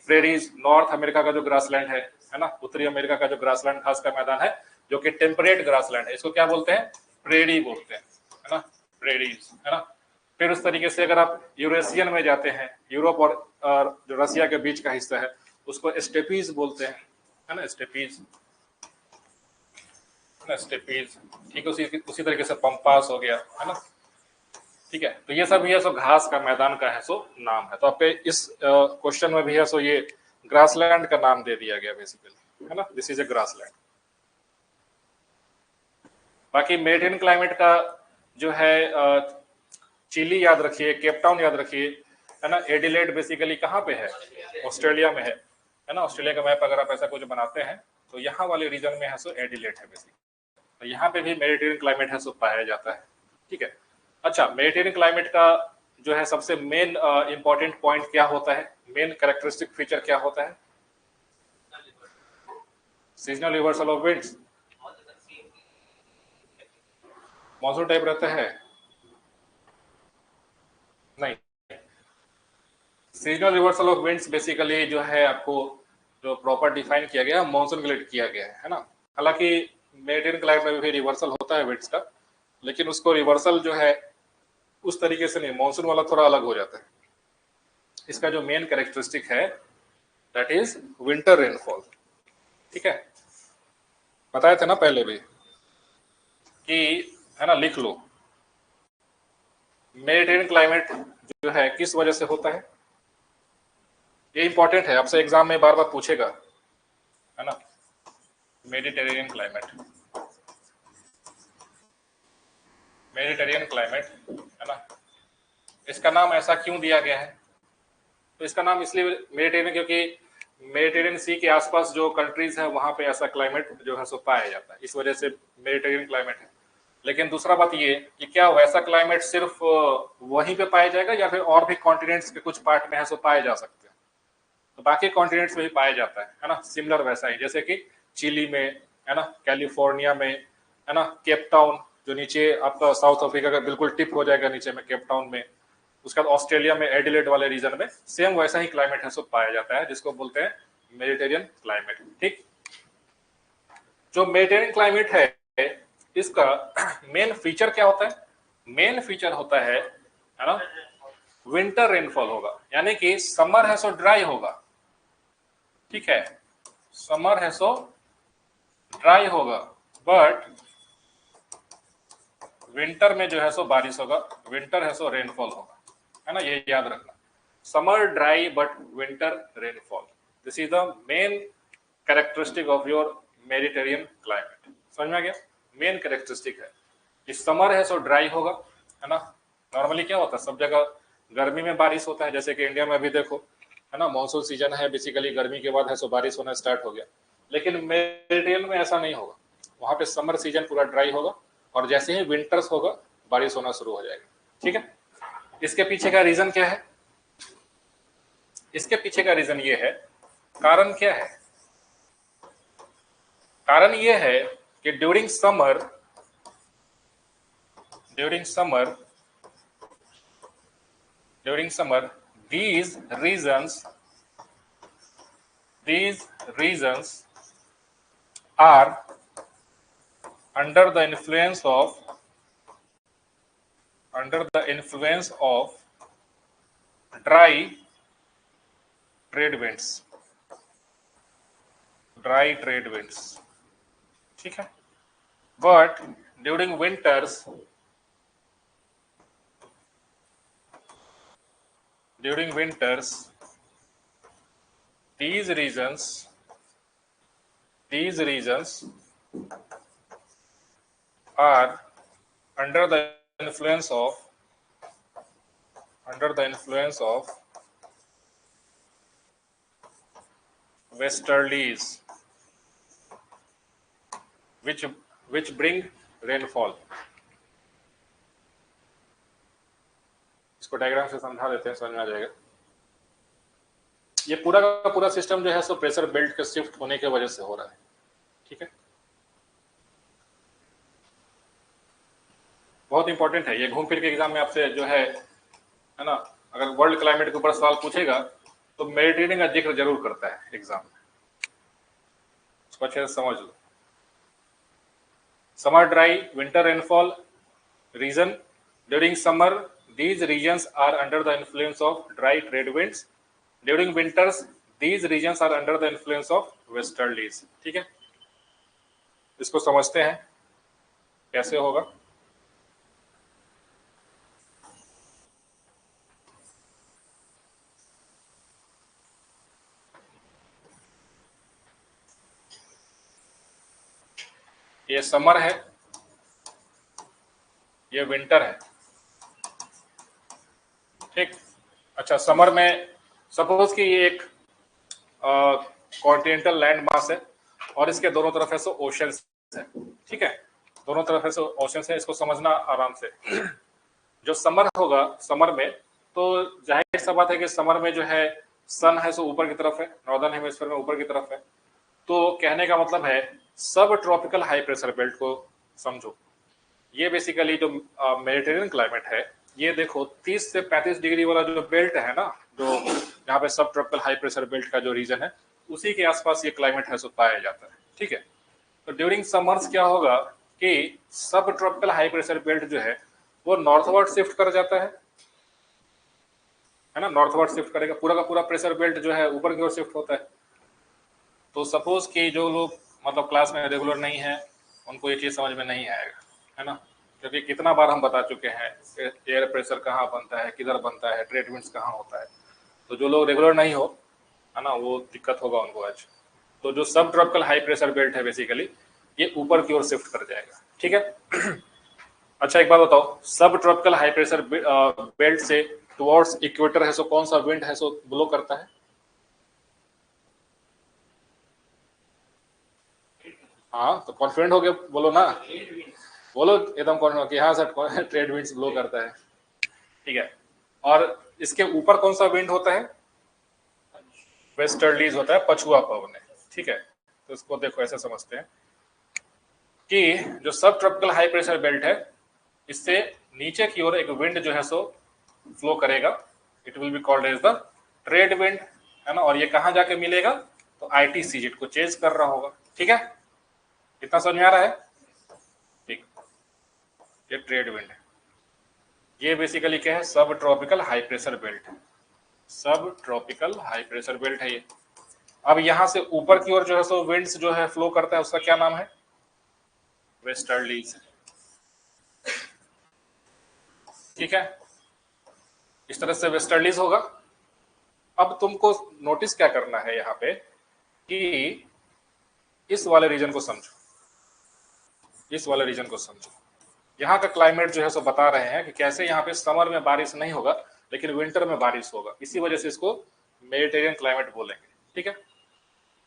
प्रेरीज नॉर्थ अमेरिका का जो ग्रासलैंड है ना, उत्तरी अमेरिका का जो ग्रासलैंड घास का मैदान है, जो कि टेम्परेट ग्रासलैंड है, इसको क्या बोलते हैं? प्रेरी बोलते हैं, है ना, प्रेरीज, है ना। फिर उस तरीके से अगर आप यूरेशियन में जाते हैं, यूरोप और जो रसिया के बीच का हिस्सा है, उसको स्टेपीज बोलते हैं, है ना, स्टेपीज, स्टेपीज। ठीक है, उसी तरीके से पंपास हो गया, है ना। ठीक है, तो ये सब सो घास का मैदान का है सो नाम है। तो आपके इस क्वेश्चन में भी है सो ये ग्रासलैंड का नाम दे दिया गया बेसिकली, है ना, दिस इज ए ग्रासलैंड। बाकी मेडिटेरियन क्लाइमेट का जो है चिली याद रखिए, केपटाउन याद रखिए, है ना। एडिलेड बेसिकली कहाँ पे है? ऑस्ट्रेलिया में है ना। ऑस्ट्रेलिया का मैप अगर आप ऐसा कुछ बनाते हैं तो यहाँ वाले रीजन में है सो एडिलेड है बेसिकली। तो यहाँ पे भी मेडिटेरियन क्लाइमेट है सो पाया जाता है। ठीक है, अच्छा, मेडिटेरियन क्लाइमेट का जो है सबसे मेन इंपॉर्टेंट पॉइंट क्या होता है, मेन कैरेक्टरिस्टिक फीचर क्या होता है? Seasonal reversal of winds, monsoon type रहता है? नहीं, seasonal reversal of winds basically जो है आपको जो प्रॉपर डिफाइन किया गया है, मॉनसून के लिए किया गया है ना। हालांकि मेडिटेरियन क्लाइमेट में भी रिवर्सल होता है विंड्स का, लेकिन उसको रिवर्सल जो है उस तरीके से नहीं, मॉनसून वाला थोड़ा अलग हो जाता है। इसका जो मेन कैरेक्टरिस्टिक है दैट इज विंटर रेनफॉल। ठीक है, बताए थे ना पहले भी कि, है ना, लिख लो, मेडिटेरियन क्लाइमेट जो है किस वजह से होता है? ये इंपॉर्टेंट है, आपसे एग्जाम में बार बार पूछेगा, है ना। मेडिटेरियन क्लाइमेट, मेडिटेरियन क्लाइमेट, है ना, इसका नाम ऐसा क्यों दिया गया है? तो इसका नाम इसलिए मेडिटेरियन, क्योंकि मेडिटेरियन सी के आसपास जो कंट्रीज है वहां पे ऐसा क्लाइमेट जो है सो पाया जाता है, इस वजह से मेडिटेरियन क्लाइमेट है। लेकिन दूसरा बात ये कि क्या वैसा क्लाइमेट सिर्फ वहीं पे पाया जाएगा या फिर और भी कॉन्टिनेंट्स के कुछ पार्ट में है सो पाए जा सकते हैं? तो बाकी कॉन्टिनेंट्स में भी पाया जाता है ना, सिमिलर वैसा ही, जैसे कि चिली में, है ना, कैलिफोर्निया में, है ना, केप टाउन जो नीचे आपका साउथ अफ्रीका का बिल्कुल टिप हो जाएगा नीचे में, केप टाउन में। उसके बाद ऑस्ट्रेलिया में एडिलेड वाले रीजन में सेम वैसा ही क्लाइमेट है सो पाया जाता है, जिसको बोलते हैं मेडिटेरियन क्लाइमेट। ठीक, जो मेडिटेरियन क्लाइमेट है इसका मेन फीचर क्या होता है? मेन फीचर होता है ना, विंटर रेनफॉल होगा, यानी कि समर है सो ड्राई होगा। ठीक है, समर है सो ड्राई होगा, बट विंटर में जो है सो बारिश होगा, विंटर है सो रेनफॉल होगा, है ना, ये याद रखना। Summer dry but winter rainfall, this is the main characteristic of your Mediterranean climate. समझ में आ गया? मेन कैरेक्टरिस्टिक है कि समर है सो ड्राई होगा, है ना। नॉर्मली क्या होता है, सब जगह गर्मी में बारिश होता है, जैसे कि इंडिया में अभी देखो, है ना, मानसून सीजन है, बेसिकली गर्मी के बाद है सो बारिश होना स्टार्ट हो गया। लेकिन मेडिटेरियन में ऐसा नहीं होगा, वहां पे समर सीजन पूरा ड्राई होगा और जैसे ही विंटर्स होगा बारिश होना शुरू हो जाएगा। ठीक है, इसके पीछे का रीजन क्या है? इसके पीछे का रीजन ये है, कारण क्या है? कारण ये है कि during summer, during summer, during summer these regions, these regions are under the influence of, under the influence of dry trade winds, dry trade winds। ठीक है, but during winters, during winters these regions, these regions are under the influence of westerlies which bring rainfall। इसको diagram से समझा देते हैं, समझ में आ जाएगा। ये पूरा का पूरा सिस्टम जो है सो प्रेशर बेल्ट के शिफ्ट होने की वजह से हो रहा है, ठीक है। बहुत इंपॉर्टेंट है ये, घूम फिर के एग्जाम में आपसे जो है ना, अगर वर्ल्ड क्लाइमेट के ऊपर सवाल पूछेगा तो मेडिटेरियन का जिक्र जरूर करता है एग्जाम में, उसको अच्छे से समझ लो। Summer dry, winter rainfall region. During summer these regions are under the influence of dry trade winds. During winters these regions are under the influence of westerlies, ठीक है। इसको समझते हैं कैसे होगा। ये समर है, ये विंटर है, ठीक। अच्छा, समर में सपोज कि ये एक कॉन्टिनेंटल लैंड मास है और इसके दोनों तरफ है सो ओशंस है, ठीक है। दोनों तरफ है सो ओशंस है, इसको समझना आराम से। जो समर होगा, समर में तो जाहिर सा बात है कि समर में जो है सन है सो ऊपर की तरफ है, नॉर्दर्न हेमिस्फीयर में ऊपर की तरफ है। तो कहने का मतलब है सब ट्रॉपिकल हाई प्रेशर बेल्ट को समझो। ये बेसिकली जो मेडिटेरियन क्लाइमेट है, ये देखो 30 से 35 डिग्री वाला जो बेल्ट है ना, जो यहाँ पे सब ट्रॉपिकल हाई प्रेशर बेल्ट का जो रीजन है, उसी के आसपास ये क्लाइमेट है सो पाया जाता है, ठीक है। तो ड्यूरिंग समर्स क्या होगा कि सब ट्रॉपिकल हाई प्रेशर बेल्ट जो है वो नॉर्थवर्ड शिफ्ट कर जाता है ना, नॉर्थवर्ड शिफ्ट करेगा, पूरा का पूरा प्रेशर बेल्ट जो है ऊपर की ओर शिफ्ट होता है। तो सपोज कि जो लोग मतलब क्लास में रेगुलर नहीं है, उनको ये चीज समझ में नहीं आएगा, है ना, क्योंकि कितना बार हम बता चुके हैं एयर प्रेशर कहाँ बनता है, किधर बनता है, ट्रेड विंड्स कहाँ होता है। तो जो लोग रेगुलर नहीं हो, है ना, वो दिक्कत होगा उनको आज। तो जो सब ट्रॉपिकल हाई प्रेशर बेल्ट है बेसिकली ये ऊपर की ओर शिफ्ट कर जाएगा, ठीक है। अच्छा, एक बात बताओ, सब ट्रॉपिकल हाई प्रेशर बेल्ट से टुवर्ड्स इक्वेटर है सो कौन सा विंड है सो ब्लो करता है? हाँ, तो कॉन्फिडेंट हो गए बोलो ना, बोलो एकदम कॉन्फिडेंट कि हाँ सर ट्रेड विंड्स ब्लो करता है, ठीक है। और इसके ऊपर कौन सा विंड होता है? वेस्टर्लीज होता है, पछुआ पवन है, ठीक है। तो इसको देखो ऐसे समझते हैं कि जो सब ट्रॉपिकल हाई प्रेशर बेल्ट है, इससे नीचे की ओर एक विंड जो है सो फ्लो करेगा, it will be called as the trade wind, है ना। और ये कहाँ जाके मिलेगा? तो ITCZ को चेंज कर रहा होगा, ठीक है। इतना समझ में आ रहा है? ठीक, ये ट्रेड विंड है, ये बेसिकली क्या है? सब ट्रॉपिकल हाई प्रेशर बेल्ट है, सब ट्रॉपिकल हाई प्रेशर बेल्ट है ये। अब यहां से ऊपर की ओर जो है सो विंड्स जो है फ्लो करता है, उसका क्या नाम है? वेस्टर्लीज, ठीक है। इस तरह से वेस्टर्लीज होगा। अब तुमको नोटिस क्या करना है यहाँ पे कि इस वाले रीजन को समझो, इस वाले रीजन को समझो। यहाँ का क्लाइमेट जो है सो बता रहे हैं कि कैसे यहाँ पे समर में बारिश नहीं होगा लेकिन विंटर में बारिश होगा, इसी वजह से इसको मेडिटेरियन क्लाइमेट बोलेंगे, ठीक है।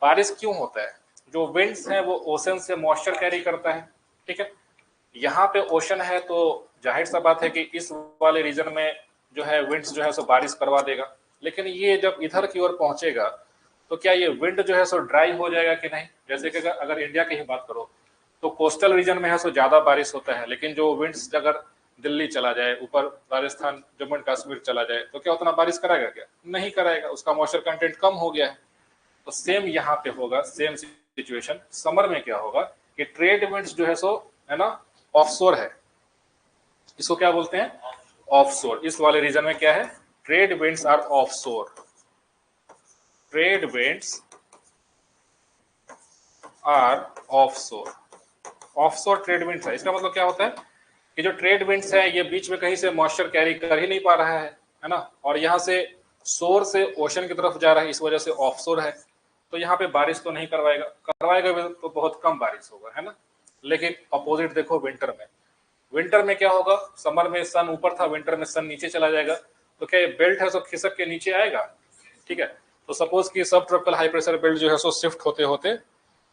बारिश क्यों होता है? जो विंड्स हैं वो ओशन से मॉइस्चर कैरी करता है, ठीक है। यहाँ पे ओशन है तो जाहिर सा बात है कि इस वाले रीजन में जो है विंड्स जो है सो बारिश करवा देगा, लेकिन ये जब इधर की ओर पहुंचेगा तो क्या ये विंड जो है सो ड्राई हो जाएगा कि नहीं? जैसे कि अगर इंडिया की ही बात करो तो कोस्टल रीजन में है सो ज्यादा बारिश होता है, लेकिन जो विंड्स अगर दिल्ली चला जाए, ऊपर राजस्थान, जम्मू एंड कश्मीर चला जाए, तो क्या उतना बारिश कराएगा? क्या नहीं कराएगा, उसका मॉइस्चर कंटेंट कम हो गया है। तो सेम यहाँ पे होगा, सेम सिचुएशन समर में क्या होगा कि ट्रेड विंड्स जो है सो, है ना, ऑफशोर है। इसको क्या बोलते हैं? ऑफशोर। इस वाले रीजन में क्या है? Trade winds are offshore, trade winds are offshore. Offshore trade winds है, इसका मतलब क्या होता है कि जो ट्रेड विंड्स है ये बीच में कहीं से मॉइस्चर कैरी कर ही नहीं पा रहा है ना, और यहाँ से शोर से ओशन की तरफ जा रहा है, इस वजह से ऑफशोर है। तो यहाँ पे बारिश तो नहीं करवाएगा, करवाएगा भी तो बहुत कम बारिश होगा, है ना। लेकिन अपोजिट देखो विंटर में, विंटर में क्या होगा, समर में सन ऊपर था, विंटर में सन नीचे चला जाएगा, तो क्या ये बेल्ट है सो खिसक के नीचे आएगा, ठीक है। तो सपोज कि सब ट्रॉपिकल हाई प्रेशर बेल्ट जो है सो शिफ्ट होते होते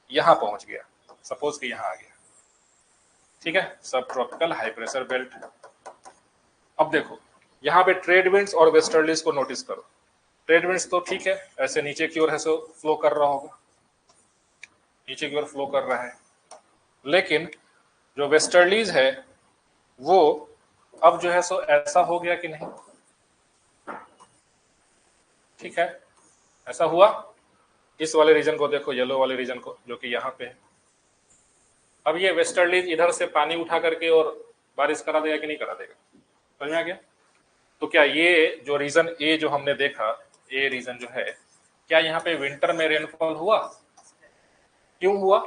यहाँ पहुंच गया, सपोज कि यहाँ आ गया, ठीक है, सब ट्रॉपिकल हाई प्रेशर बेल्ट। अब देखो यहाँ पे ट्रेड विंड्स और वेस्टर्लीज को नोटिस करो। ट्रेड विंड्स तो ठीक है, ऐसे नीचे की ओर है सो फ्लो कर रहा होगा, नीचे की ओर फ्लो कर रहा है, लेकिन जो वेस्टर्लीज है वो अब जो है सो ऐसा हो गया कि नहीं, ठीक है, ऐसा हुआ। इस वाले रीजन को देखो, येलो वाले रीजन को, जो कि यहाँ पे है। अब ये वेस्टर्लीज इधर से पानी उठा करके और बारिश करा देगा कि नहीं करा देगा, समझ में आ गया। तो क्या ये जो रीजन ए जो हमने देखा, ए रीजन जो है, क्या यहाँ पे विंटर में रेनफॉल हुआ? क्यों हुआ?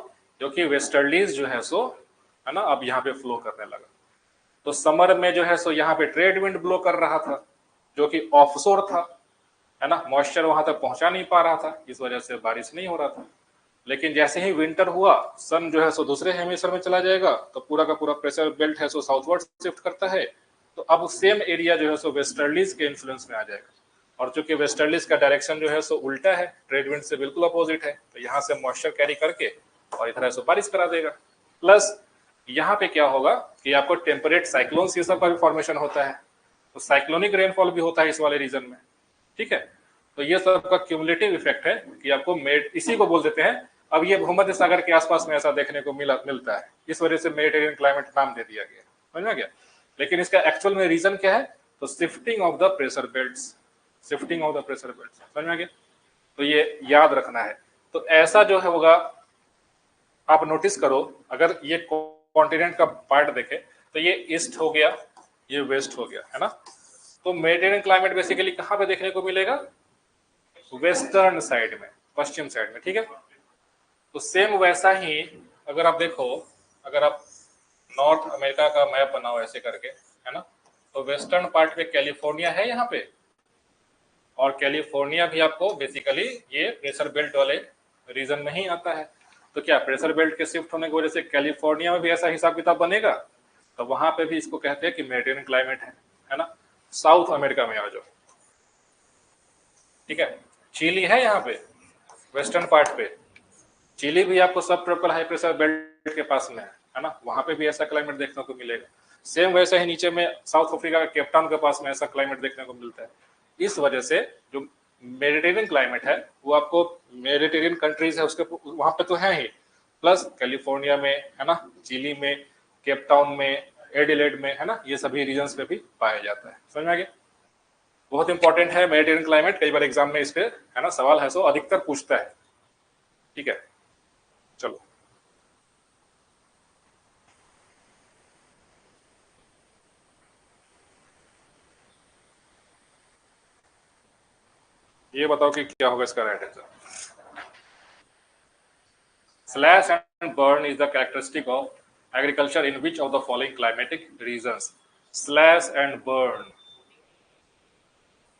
क्योंकि वेस्टर्लीज जो है सो, है ना, अब यहाँ पे फ्लो करने लगा। तो समर में जो है सो यहाँ पे ट्रेड विंड ब्लो कर रहा था, जो कि ऑफशोर था, है ना, मॉइस्चर वहां तक पहुंचा नहीं पा रहा था, इस वजह से बारिश नहीं हो रहा था। लेकिन जैसे ही विंटर हुआ, सन जो है सो दूसरे हेमिस्फीयर में चला जाएगा, तो पूरा का पूरा प्रेशर बेल्ट है सो साउथवर्ड शिफ्ट करता है, तो अब सेम एरिया जो है सो वेस्टर्लीज के इन्फ्लुएंस में आ जाएगा। और चूंकि वेस्टर्लीज का डायरेक्शन जो है सो उल्टा है, ट्रेड विंड से बिल्कुल अपोजिट है, तो यहाँ से मॉइस्चर कैरी करके और इधर से बारिश करा देगा। प्लस यहाँ पे क्या होगा कि आपको टेम्परेट साइक्लोन्स ये सब का भी फॉर्मेशन होता है, तो साइक्लोनिक रेनफॉल भी होता है इस वाले रीजन में, ठीक है। तो ये सब का क्यूमुलेटिव इफेक्ट है कि आपको इसी को बोल देते हैं। अब ये भूमध्य सागर के आसपास में ऐसा देखने को मिलता है, इस वजह से मेडिटेरियन क्लाइमेट नाम दे दिया गया, समझ में गया। लेकिन इसका एक्चुअल में रीजन क्या है, तो shifting of the pressure belts, shifting of the pressure belts, समझ में गया। तो ये याद रखना है। तो ऐसा जो है होगा, आप नोटिस करो, अगर ये कॉन्टिनेंट का पार्ट देखे तो ये ईस्ट हो गया, ये वेस्ट हो गया, है ना। तो मेडिटेरियन क्लाइमेट बेसिकली कहाँ पे देखने को मिलेगा, वेस्टर्न साइड में, पश्चिम साइड में, ठीक है। तो सेम वैसा ही अगर आप देखो, अगर आप नॉर्थ अमेरिका का मैप बनाओ ऐसे करके, है ना, तो वेस्टर्न पार्ट पे कैलिफोर्निया है यहाँ पे, और कैलिफोर्निया भी आपको बेसिकली ये प्रेशर बेल्ट वाले रीजन में ही आता है। तो क्या प्रेशर बेल्ट के शिफ्ट होने की वजह से कैलिफोर्निया में भी ऐसा हिसाब किताब बनेगा, तो वहां पे भी इसको कहते हैं कि मेडिटेरियन क्लाइमेट है ना। साउथ अमेरिका में आ जाओ, ठीक है, चिली है यहाँ पे वेस्टर्न पार्ट पे, चिली भी आपको सब ट्रॉपिकल हाई प्रेशर बेल्ट के पास में है ना, वहां पे भी ऐसा क्लाइमेट देखने को मिलेगा। सेम वैसे ही नीचे में साउथ अफ्रीका का केपटाउन के पास में ऐसा क्लाइमेट देखने को मिलता है। इस वजह से जो मेडिटेरियन क्लाइमेट है वो आपको मेडिटेरियन कंट्रीज है उसके वहां पे तो है ही, प्लस कैलिफोर्निया में, है ना, चिली में, केपटाउन में, एडिलेड में, है ना, ये सभी रीजन्स पे भी पाया जाता है, समझ में आ गया। बहुत इंपॉर्टेंट है मेडिटेरियन क्लाइमेट, कई बार एग्जाम में इस पे, है ना, सवाल है सो अधिकतर पूछता है, ठीक है। चलो ये बताओ कि क्या होगा इसका right answer. Slash and burn is the characteristic of agriculture in which of the following climatic reasons. Slash and burn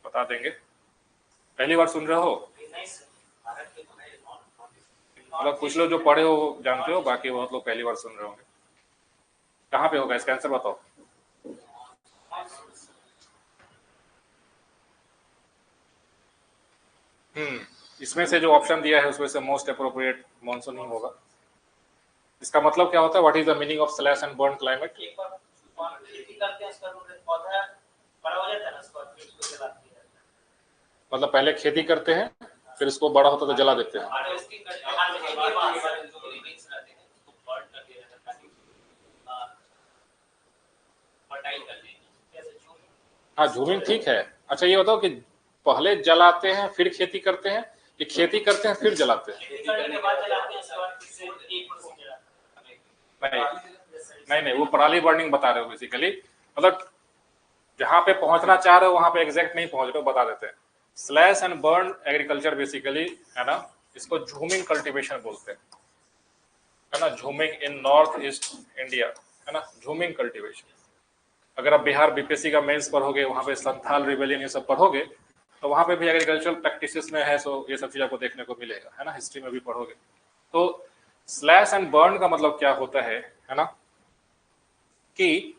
बता देंगे, पहली बार सुन रहे हो, मतलब कुछ लोग जो पढ़े हो जानते हो, बाकी बहुत लोग पहली बार सुन रहे होंगे। कहाँ पे होगा इसका आंसर बताओ। इसमें से जो ऑप्शन दिया है उसमें से मोस्ट अप्रोप्रिएट मॉनसून ही होगा। इसका मतलब क्या होता है, what is the meaning of slash and burn climate. मतलब पहले खेती करते हैं, फिर इसको बड़ा होता तो जला देते हैं। हाँ झूमिंग ठीक है। अच्छा ये बताओ कि पहले जलाते हैं फिर खेती करते हैं, कि खेती करते हैं फिर जलाते हैं। नहीं नहीं, वो पराली बर्निंग बता रहे हो बेसिकली, मतलब जहां पे पहुंचना चाह रहे हो वहां पे एग्जैक्ट नहीं पहुंच रहे हो, बता देते हैं। Slash and burn agriculture basically, है ना, इसको झूमिंग कल्टीवेशन बोलते हैं, है ना, झूमिंग इन नॉर्थ ईस्ट इंडिया, है ना, झूमिंग कल्टीवेशन। अगर आप बिहार बीपीएससी का मेंस पढ़ोगे, वहां पे संथाल रिबेलियन ये सब पढ़ोगे, तो वहां पे भी एग्रीकल्चरल प्रैक्टिसेस में है, सो ये सब चीज आपको देखने को मिलेगा, है ना, हिस्ट्री में भी पढ़ोगे। तो स्लैश एंड बर्न का मतलब क्या होता है ना, कि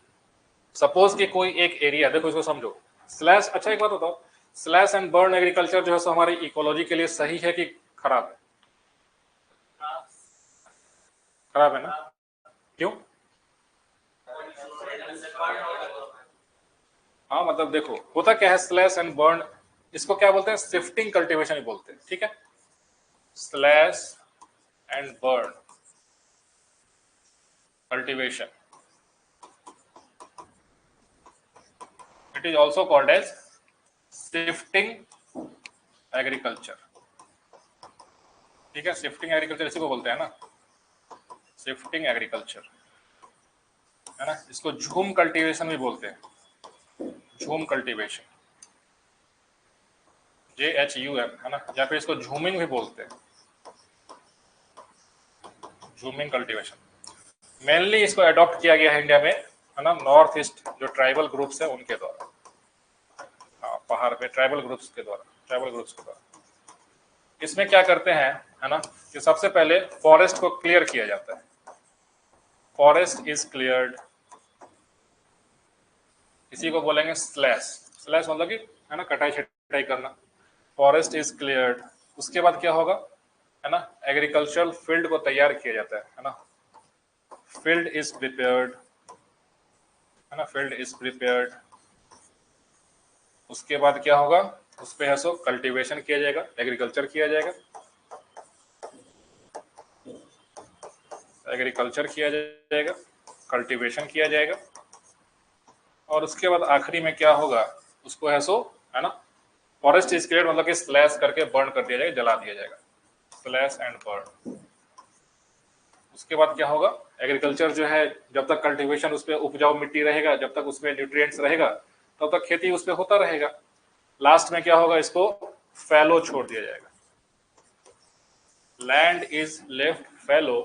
सपोज कि कोई एक एरिया, देखो इसको समझो, स्लैश, अच्छा एक बात बताओ, स्लैश एंड बर्न एग्रीकल्चर जो है सो हमारी इकोलॉजी के लिए सही है कि खराब है? खराब है ना, क्यों? हाँ मतलब देखो होता क्या है, स्लैश एंड बर्न, इसको क्या बोलते हैं, शिफ्टिंग कल्टीवेशन बोलते हैं, ठीक है, slash and burn cultivation, it is also called as shifting agriculture, ठीक है, शिफ्टिंग एग्रीकल्चर इसी को बोलते हैं ना, शिफ्टिंग एग्रीकल्चर, है ना, इसको झूम कल्टीवेशन भी बोलते हैं, झूम कल्टीवेशन, JHUM, है ना, या फिर इसको झूमिंग भी बोलते हैं, झूमिंग कल्टीवेशन। मेनली इसको अडॉप्ट किया गया है इंडिया में, है ना, नॉर्थ ईस्ट जो ट्राइबल ग्रुप्स है उनके द्वारा, हाँ, पहाड़ पे ट्राइबल ग्रुप्स के द्वारा, ट्राइबल ग्रुप्स के द्वारा। इसमें क्या करते हैं, है ना, कि सबसे पहले फॉरेस्ट को क्लियर किया जाता है, फॉरेस्ट इज क्लियर्ड, इसी को बोलेंगे स्लैश, स्लैश मतलब कि, है ना, कटाई छटाई करना, फॉरेस्ट इज क्लियर्ड। उसके बाद क्या होगा, है ना, एग्रीकल्चरल फील्ड को तैयार किया जाता है ना, फील्ड इज प्रिपेयर्ड, है ना, फील्ड इज प्रिपेयर्ड। उसके बाद क्या होगा, उस पे है सो कल्टीवेशन किया जाएगा, एग्रीकल्चर किया जाएगा, एग्रीकल्चर किया जाएगा, कल्टीवेशन किया जाएगा, और उसके बाद आखिरी में क्या होगा, उसको है सो, है ना, फॉरेस्ट इज क्लियर्ड मतलब कि स्लैश करके बर्न कर दिया जाएगा, जला दिया जाएगा, स्लैश एंड बर्न। उसके बाद क्या होगा, एग्रीकल्चर जो है, जब तक कल्टीवेशन उस पर उपजाऊ मिट्टी रहेगा, जब तक उसमें न्यूट्रिएंट्स रहेगा, तब तक खेती उस पर होता रहेगा। लास्ट में क्या होगा, इसको फैलो छोड़ दिया जाएगा, लैंड इज लेफ्ट फैलो,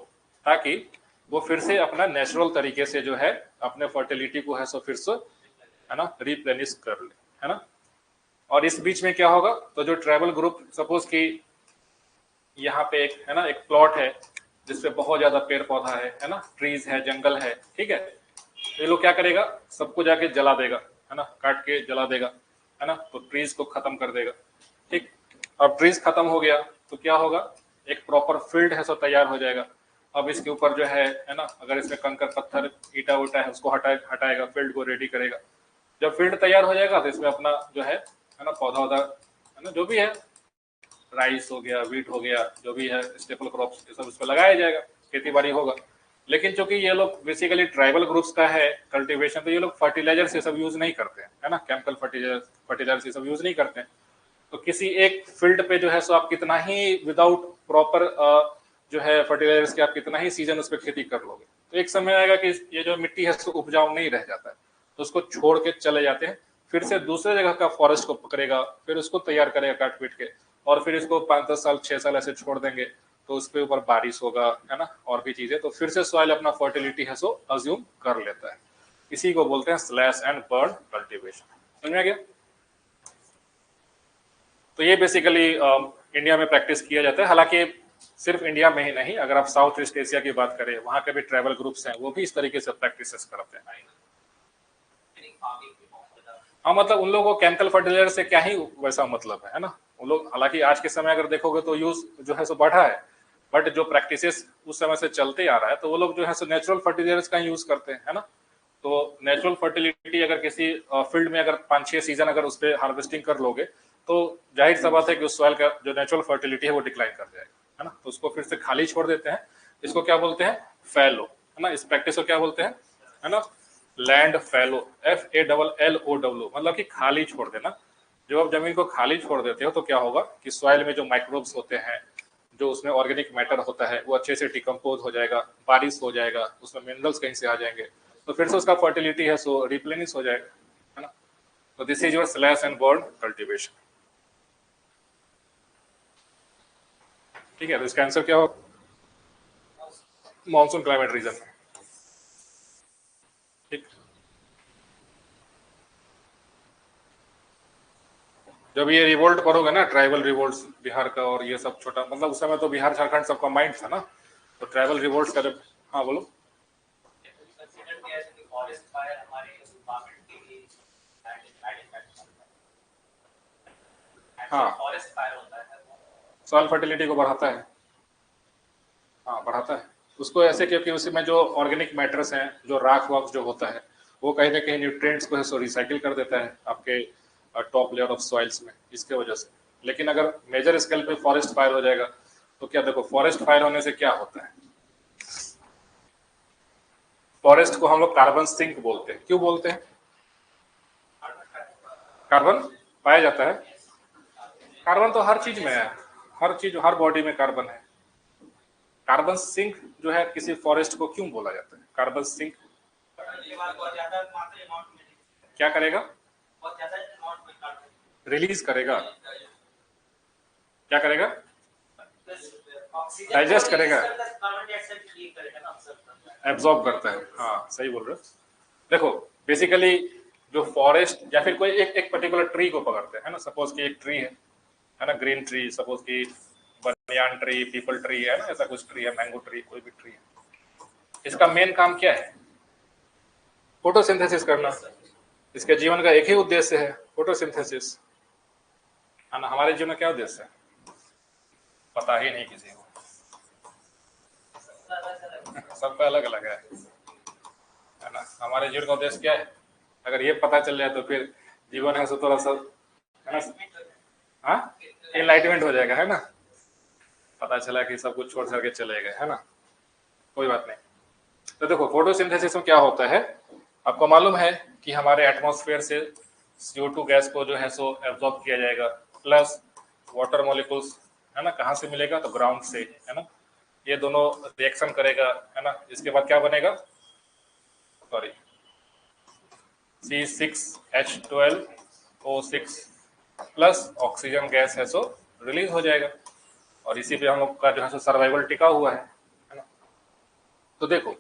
ताकि वो फिर से अपना नेचुरल तरीके से जो है अपने फर्टिलिटी को है सो फिर से, है ना, रिप्लेनिश कर ले, है ना। और इस बीच में क्या होगा, तो जो ट्राइबल ग्रुप, सपोज कि यहाँ पे एक, है ना, एक प्लॉट है जिसपे बहुत ज्यादा पेड़ पौधा है ना, ट्रीज है, जंगल है, ठीक है, तो ये लोग क्या करेगा, सबको जाके जला देगा, है ना, काट के जला देगा, है ना, तो ट्रीज को खत्म कर देगा, ठीक। अब ट्रीज खत्म हो गया तो क्या होगा, एक प्रॉपर फील्ड है सो तैयार हो जाएगा। अब इसके ऊपर जो है ना, अगर इसमें कंकर पत्थर ईटा उटा है उसको हटाएगा, फील्ड को रेडी करेगा। जब फील्ड तैयार हो जाएगा तो इसमें अपना जो है ना, पौधा वौधा, है ना, जो भी है, राइस हो गया, वीट हो गया, जो भी है स्टेपल क्रॉप्स, ये सब इस पर लगाया जाएगा, खेती बाड़ी होगा। लेकिन चूंकि ये लोग बेसिकली ट्राइबल ग्रुप्स का है कल्टीवेशन, तो ये लोग फर्टिलाइजर से सब यूज नहीं करते हैं, है ना, केमिकल फर्टिलाइजर से सब यूज नहीं करते हैं। तो किसी एक फील्ड पे जो है सो आप कितना ही विदाउट प्रॉपर जो है फर्टिलाइजर्स के आप कितना ही सीजन उस पर खेती कर लोगे, तो एक समय आएगा कि ये जो मिट्टी है उसको उपजाऊ नहीं रह जाता है, तो उसको छोड़ के चले जाते हैं, फिर से दूसरे जगह का फॉरेस्ट को पकड़ेगा, फिर उसको तैयार करेगा काट पीट के, और फिर इसको 5-10 साल 6 साल ऐसे छोड़ देंगे, तो उसके ऊपर बारिश होगा, है ना, और भी चीजें, तो फिर से सॉइल अपना फर्टिलिटी है सो अज्यूम कर लेता है। इसी को बोलते हैं स्लैश एंड बर्न कल्टीवेशन। समझ में आ गया? तो ये बेसिकली इंडिया में प्रैक्टिस किया जाता है। हालांकि सिर्फ इंडिया में ही नहीं, अगर आप साउथ ईस्ट एशिया की बात करें, वहां के भी ट्राइबल ग्रुप्स हैं, वो भी इस तरीके से प्रैक्टिस करते हैं। हाँ मतलब उन लोगों को केमिकल फर्टिलाइजर से क्या ही वैसा मतलब है ना, उन लोग, हालांकि आज के समय अगर देखोगे तो यूज जो है सो बढ़ा है, बट जो प्रैक्टिसेस उस समय से चलते आ रहा है, तो वो लोग जो है सो नेचुरल फर्टिलाइजर्स का यूज करते हैं, है ना। तो नेचुरल फर्टिलिटी अगर किसी फील्ड में अगर 5-6 सीजन अगर उस पर हार्वेस्टिंग कर लोगे, तो जाहिर सा बात है कि उस सॉइल का जो नेचुरल फर्टिलिटी है वो डिक्लाइन कर जाएगा, है ना। तो उसको फिर से खाली छोड़ देते हैं, इसको क्या बोलते हैं, फैलो, है ना, इस प्रैक्टिस को क्या बोलते हैं, है ना, लैंड फैलो, FALLO, मतलब कि खाली छोड़ देना। जब आप जमीन को खाली छोड़ देते हो तो क्या होगा कि सॉइल में जो माइक्रोब्स होते हैं, जो उसमें ऑर्गेनिक मैटर होता है, वो अच्छे से डिकम्पोज हो जाएगा, बारिश हो जाएगा, उसमें मिनरल्स कहीं से आ जाएंगे, तो फिर से उसका फर्टिलिटी है सो रिप्लेनिश हो जाएगा, है ना। तो this is your slash and burn cultivation. ठीक है, तो इसका आंसर क्या होगा, मानसून क्लाइमेट रीजन। ठीक, जब ये रिवोल्ट करोगे ना, ट्राइबल रिवोल्ट बिहार का और ये सब छोटा, मतलब उस समय तो बिहार झारखंड सब कंबाइंड था ना, तो ट्राइबल रिवोल्ट का जब, हाँ बोलो। हाँ, सॉइल फर्टिलिटी को बढ़ाता है, हाँ बढ़ाता है उसको ऐसे, क्योंकि उसमें जो ऑर्गेनिक मैटर्स हैं, जो राख वाख जो होता है, वो कहीं ना कहीं न्यूट्रिएंट्स को है सो रिसाइकिल कर देता है आपके टॉप लेयर ऑफ सॉइल्स में, इसके वजह से। लेकिन अगर मेजर स्केल पे फॉरेस्ट फायर हो जाएगा तो क्या, देखो फॉरेस्ट फायर होने से क्या होता है, फॉरेस्ट को हम लोग कार्बन सिंक बोलते हैं। क्यों बोलते हैं? कार्बन पाया जाता है, कार्बन तो हर चीज में है, हर चीज, हर बॉडी में कार्बन है। कार्बन सिंक जो है किसी फॉरेस्ट को क्यों बोला जाता है कार्बन सिंक? क्या करेगा? रिलीज करेगा। क्या करेगा? डाइजेस्ट करेगा, एब्जॉर्ब करता है, हाँ सही बोल रहे हो। देखो बेसिकली जो फॉरेस्ट या फिर कोई एक पर्टिकुलर ट्री को पकड़ते हैं ना, सपोज कि एक ट्री है ना, ग्रीन ट्री, सपोज कि बनियान ट्री, पीपल ट्री है ना, ऐसा कुछ ट्री है, मैंगो ट्री, कोई भी ट्री है, इसका मेन काम क्या है? फोटोसिंथेसिस करना। इसके जीवन का एक ही उद्देश्य है, फोटोसिंथेसिस, है ना। हमारे जीवन में क्या उद्देश्य है पता ही नहीं किसी को, सबका अलग अलग है ना। हमारे जीवन का उद्देश्य क्या है, अगर ये पता चल जाए तो फिर जीवन है सो थोड़ा सा, है ना, हाँ एनलाइटमेंट हो जाएगा, है ना, पता चला कि सब कुछ छोड़ करके चले गए, है ना, कोई बात नहीं। तो देखो फोटोसिंथेसिस में क्या होता है, आपको मालूम है कि हमारे एटमॉस्फेयर से CO2 गैस को जो है सो एब्जॉर्ब किया जाएगा, प्लस वाटर मॉलिक्यूल्स, है ना, कहाँ से मिलेगा, तो ग्राउंड से, है ना। ये दोनों रिएक्शन करेगा, है ना, इसके बाद क्या बनेगा, sorry C6H12O6 plus oxygen gas है सो रिलीज हो जाएगा, और इसी पे हम लोग का जो है सो सर्वाइवल टिका हुआ है ना। तो देखो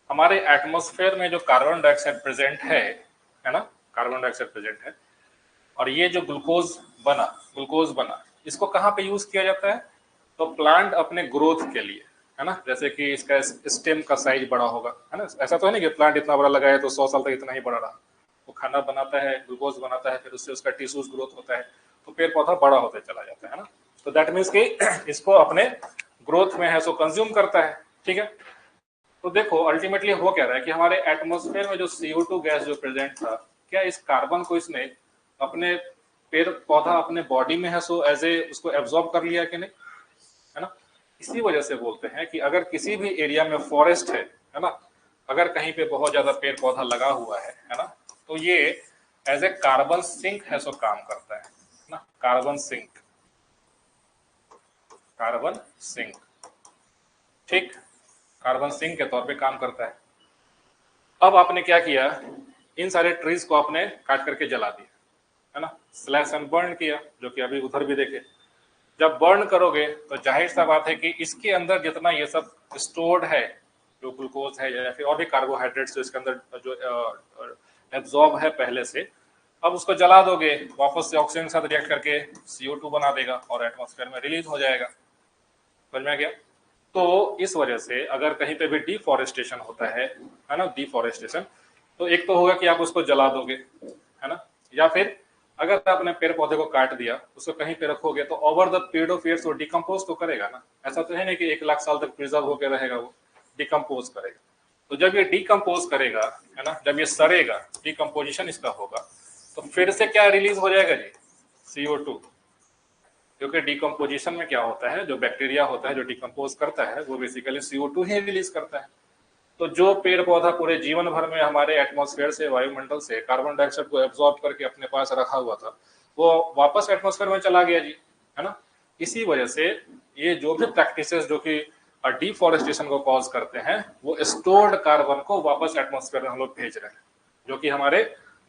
हमारे एटमॉस्फेयर में जो कार्बन डाइऑक्साइड प्रेजेंट है ना, कार्बन डाइऑक्साइड प्रेजेंट है, और ये जो ग्लूकोज बना, इसको कहाँ पे यूज किया जाता है, तो प्लांट अपने ग्रोथ के लिए, है ना, जैसे कि इसका स्टेम का साइज बड़ा होगा, है ना, ऐसा तो है नहीं कि प्लांट इतना बड़ा लगा है तो 100 साल तक इतना ही बड़ा रहा, वो खाना बनाता है, ग्लूकोज बनाता है, फिर उससे उसका टिश्यूज ग्रोथ होता है, तो पेड़ पौधा बड़ा होते चला जाता है ना। तो दैट मीन्स कि इसको अपने ग्रोथ में है सो कंज्यूम करता है, ठीक है। तो देखो अल्टीमेटली हो क्या रहा है कि हमारे एटमॉस्फेयर में जो CO2 गैस जो प्रेजेंट था, क्या इस कार्बन को इसने अपने पेड़ पौधा अपने बॉडी में है सो एज ए उसको एब्जॉर्ब कर लिया कि नहीं, है ना। इसी वजह से बोलते हैं कि अगर किसी भी एरिया में फॉरेस्ट है ना, अगर कहीं पे बहुत ज्यादा पेड़ पौधा लगा हुआ है ना, तो ये एज ए कार्बन सिंक है सो काम करता है ना, कार्बन सिंक, कार्बन सिंक, ठीक, कार्बन सिंक के तौर पे काम करता है। अब आपने क्या किया, इन सारे ट्रीज को आपने काट करके जला दिया, है ना, स्लैश एंड बर्न किया, जो कि अभी उधर भी देखे। जब बर्न करोगे तो जाहिर सा बात है कि इसके अंदर जितना ये सब स्टोर्ड है, जो ग्लूकोज है या फिर और भी कार्बोहाइड्रेट्स जो इसके अंदर जो एब्जॉर्ब है पहले से, अब उसको जला दोगे, वापस से ऑक्सीजन के साथ रिएक्ट करके CO2 बना देगा और एटमॉस्फेयर में रिलीज हो जाएगा, समझ में आ गया। तो इस वजह से अगर कहीं पे भी डिफॉरेस्टेशन होता है ना, डिफॉरेस्टेशन, तो एक तो होगा कि आप उसको जला दोगे, है ना, या फिर अगर आपने पेड़ पौधे को काट दिया, उसको कहीं पे रखोगे तो over the period of years वो डिकम्पोज तो करेगा ना, ऐसा तो है नहीं कि 1 लाख साल तक प्रिजर्व होकर रहेगा, वो डिकम्पोज करेगा। तो जब ये डिकम्पोज करेगा, है ना, जब ये सड़ेगा, डिकम्पोजिशन इसका होगा, तो फिर से क्या रिलीज हो जाएगा जी, CO2, क्योंकि डिकम्पोजिशन में क्या होता है, जो बैक्टीरिया होता है जो डिकम्पोज करता है वो बेसिकली CO2 ही रिलीज करता है। तो जो पेड़ पौधा पूरे जीवन भर में हमारे एटमॉस्फेयर से, वायुमंडल से कार्बन डाइऑक्साइड को एब्जॉर्ब करके अपने पास रखा हुआ था, वो वापस एटमॉस्फेयर में चला गया जी, है ना। इसी वजह से ये जो भी प्रैक्टिसेस जो कि डिफॉरेस्टेशन को कॉज करते हैं, वो स्टोर्ड कार्बन को वापस एटमॉस्फेयर में हम लोग भेज रहे हैं, जो कि हमारे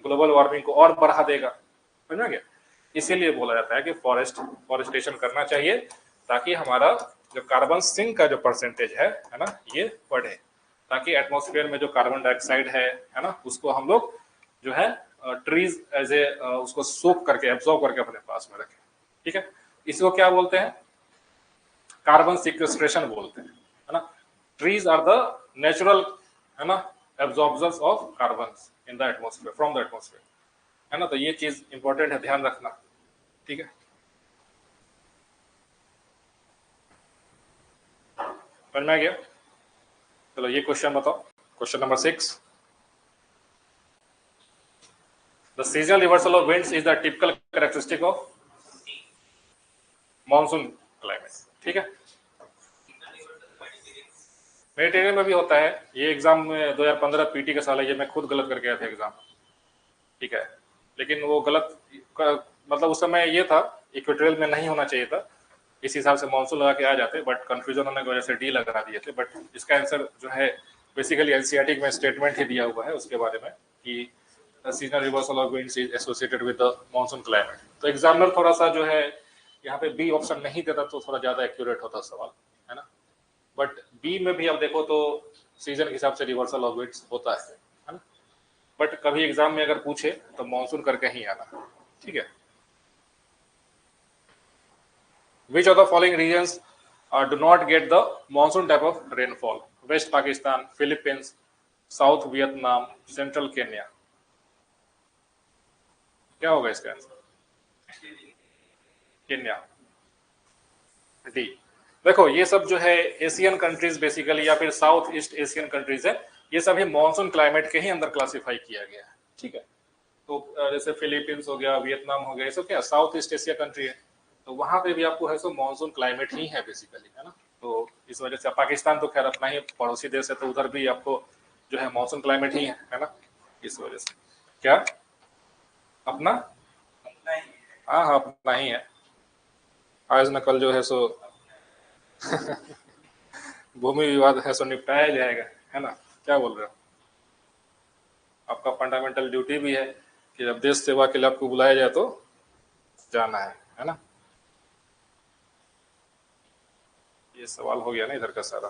ग्लोबल वार्मिंग को और बढ़ा देगा, समझ गया। इसीलिए बोला जाता है कि फॉरेस्टेशन करना चाहिए, ताकि हमारा जो कार्बन सिंक का जो परसेंटेज है ना, ये बढ़े, ताकि एटमॉस्फेयर में जो कार्बन डाइऑक्साइड है ना, उसको हम लोग जो है ट्रीज एज ए उसको सोक करके एब्जॉर्ब करके अपने पास में रखे, ठीक है। इसको क्या बोलते हैं, कार्बन सिक्वेस्ट्रेशन बोलते हैं, है ना। ट्रीज आर द नेचुरल, है ना, absorbers of carbon in the atmosphere, from the atmosphere, है ना। तो ये चीज इंपॉर्टेंट है, ध्यान रखना, ठीक है। समझ में आ गया? चलो ये क्वेश्चन बताओ, question number 6। The seasonal reversal of winds is the typical characteristic of monsoon climate, ठीक है। मेडिटेरियन में भी होता है ये, एग्जाम में 2015 पीटी का साल है, ये मैं खुद गलत करके आया था एग्जाम, ठीक है। लेकिन वो गलत मतलब उस समय ये था, इक्वेटोरियल में नहीं होना चाहिए था, इस हिसाब से मानसून लगा के आ जाते, बट कंफ्यूजन होने की वजह से डी लगा दिए थे। बट इसका आंसर जो है बेसिकली एनसीईआरटी में स्टेटमेंट ही दिया हुआ है उसके बारे में कि seasonal reversal of winds is associated with the monsoon climate. तो एग्जामिनर थोड़ा सा जो है यहाँ पे बी ऑप्शन नहीं देता तो थोड़ा ज्यादा एक्यूरेट होता सवाल, है ना। बट बी में भी अब देखो तो सीजन के हिसाब से रिवर्सल ऑफ विंड्स होता है ना। बट कभी एग्जाम में अगर पूछे तो मानसून करके ही आना, ठीक है। Which of the following regions do not get the monsoon type of rainfall? West Pakistan, Philippines, South Vietnam, Central Kenya. क्या होगा इसका आंसर? Kenya, D. देखो ये सब जो है एशियन कंट्रीज बेसिकली, या फिर साउथ ईस्ट एशियन कंट्रीज है, ये सभी मानसून क्लाइमेट के ही अंदर क्लासिफाई किया गया है, ठीक है। तो जैसे फिलीपींस हो गया, वियतनाम हो गया, ये सब क्या साउथ ईस्ट एशिया कंट्री है, तो वहां पे भी आपको है सो मानसून क्लाइमेट ही है बेसिकली, है ना। तो इस वजह से पाकिस्तान तो खैर अपना ही पड़ोसी देश है, तो उधर भी आपको जो है मानसून क्लाइमेट ही है ना। इस वजह से क्या अपना, हाँ हाँ अपना ही है। आज न कल जो है सो भूमि विवाद है सो निपटाया जाएगा, है ना। क्या बोल रहे हो? आपका फंडामेंटल ड्यूटी भी है कि जब देश सेवा के लिए आपको बुलाया जाए तो जाना है ना। ये सवाल हो गया ना इधर का सारा।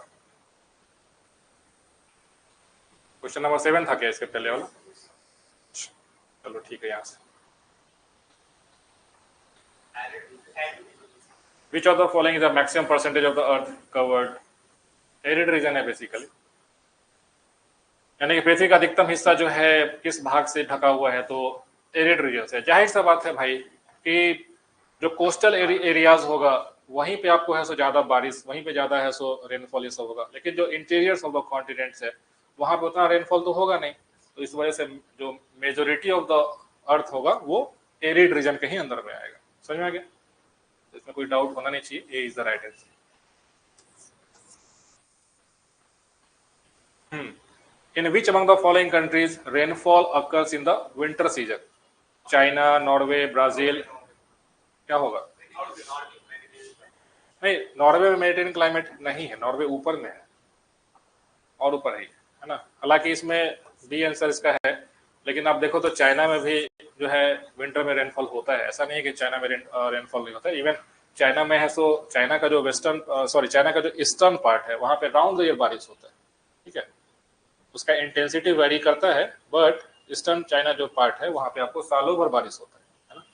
क्वेश्चन नंबर 7 था क्या इसके पहले वाला? चलो ठीक है, यहाँ से Which of the following is the maximum percentage of the earth covered? Arid region है बेसिकली, यानी कि पृथ्वी का अधिकतम हिस्सा जो है किस भाग से ढका हुआ है, तो एरिड रीजन से। जाहिर सा बात है भाई कि जो कोस्टल एरियाज होगा वहीं पे आपको है सो ज्यादा बारिश, वहीं पे ज्यादा है सो रेनफॉल ये सब होगा, लेकिन जो इंटीरियर ऑफ द कॉन्टिनेंट्स है वहां पे उतना रेनफॉल तो होगा नहीं। तो इस वजह से जो मेजोरिटी ऑफ द अर्थ होगा वो एरिड रीजन के ही अंदर में आएगा। समझ में आ गया? इसमें कोई डाउट होना नहीं चाहिए, A is the right answer. In which among the following countries rainfall occurs in the winter season? China, Norway, Brazil, क्या होगा? नहीं, नॉर्वे में मेडिटेरियन क्लाइमेट नहीं है, नॉर्वे ऊपर में है और ऊपर है ना। हालांकि इसमें बी आंसर इसका है, लेकिन आप देखो तो चाइना में भी जो है विंटर में रेनफॉल होता है। ऐसा नहीं है कि चाइना में रेनफॉल नहीं होता है। इवन चाइना में है सो चाइना का जो चाइना का जो ईस्टर्न पार्ट है वहां पे राउंड द ईयर बारिश होता है, ठीक है। उसका इंटेंसिटी वेरी करता है, बट ईस्टर्न चाइना जो पार्ट है वहां पे आपको सालों भर बारिश होता है ना।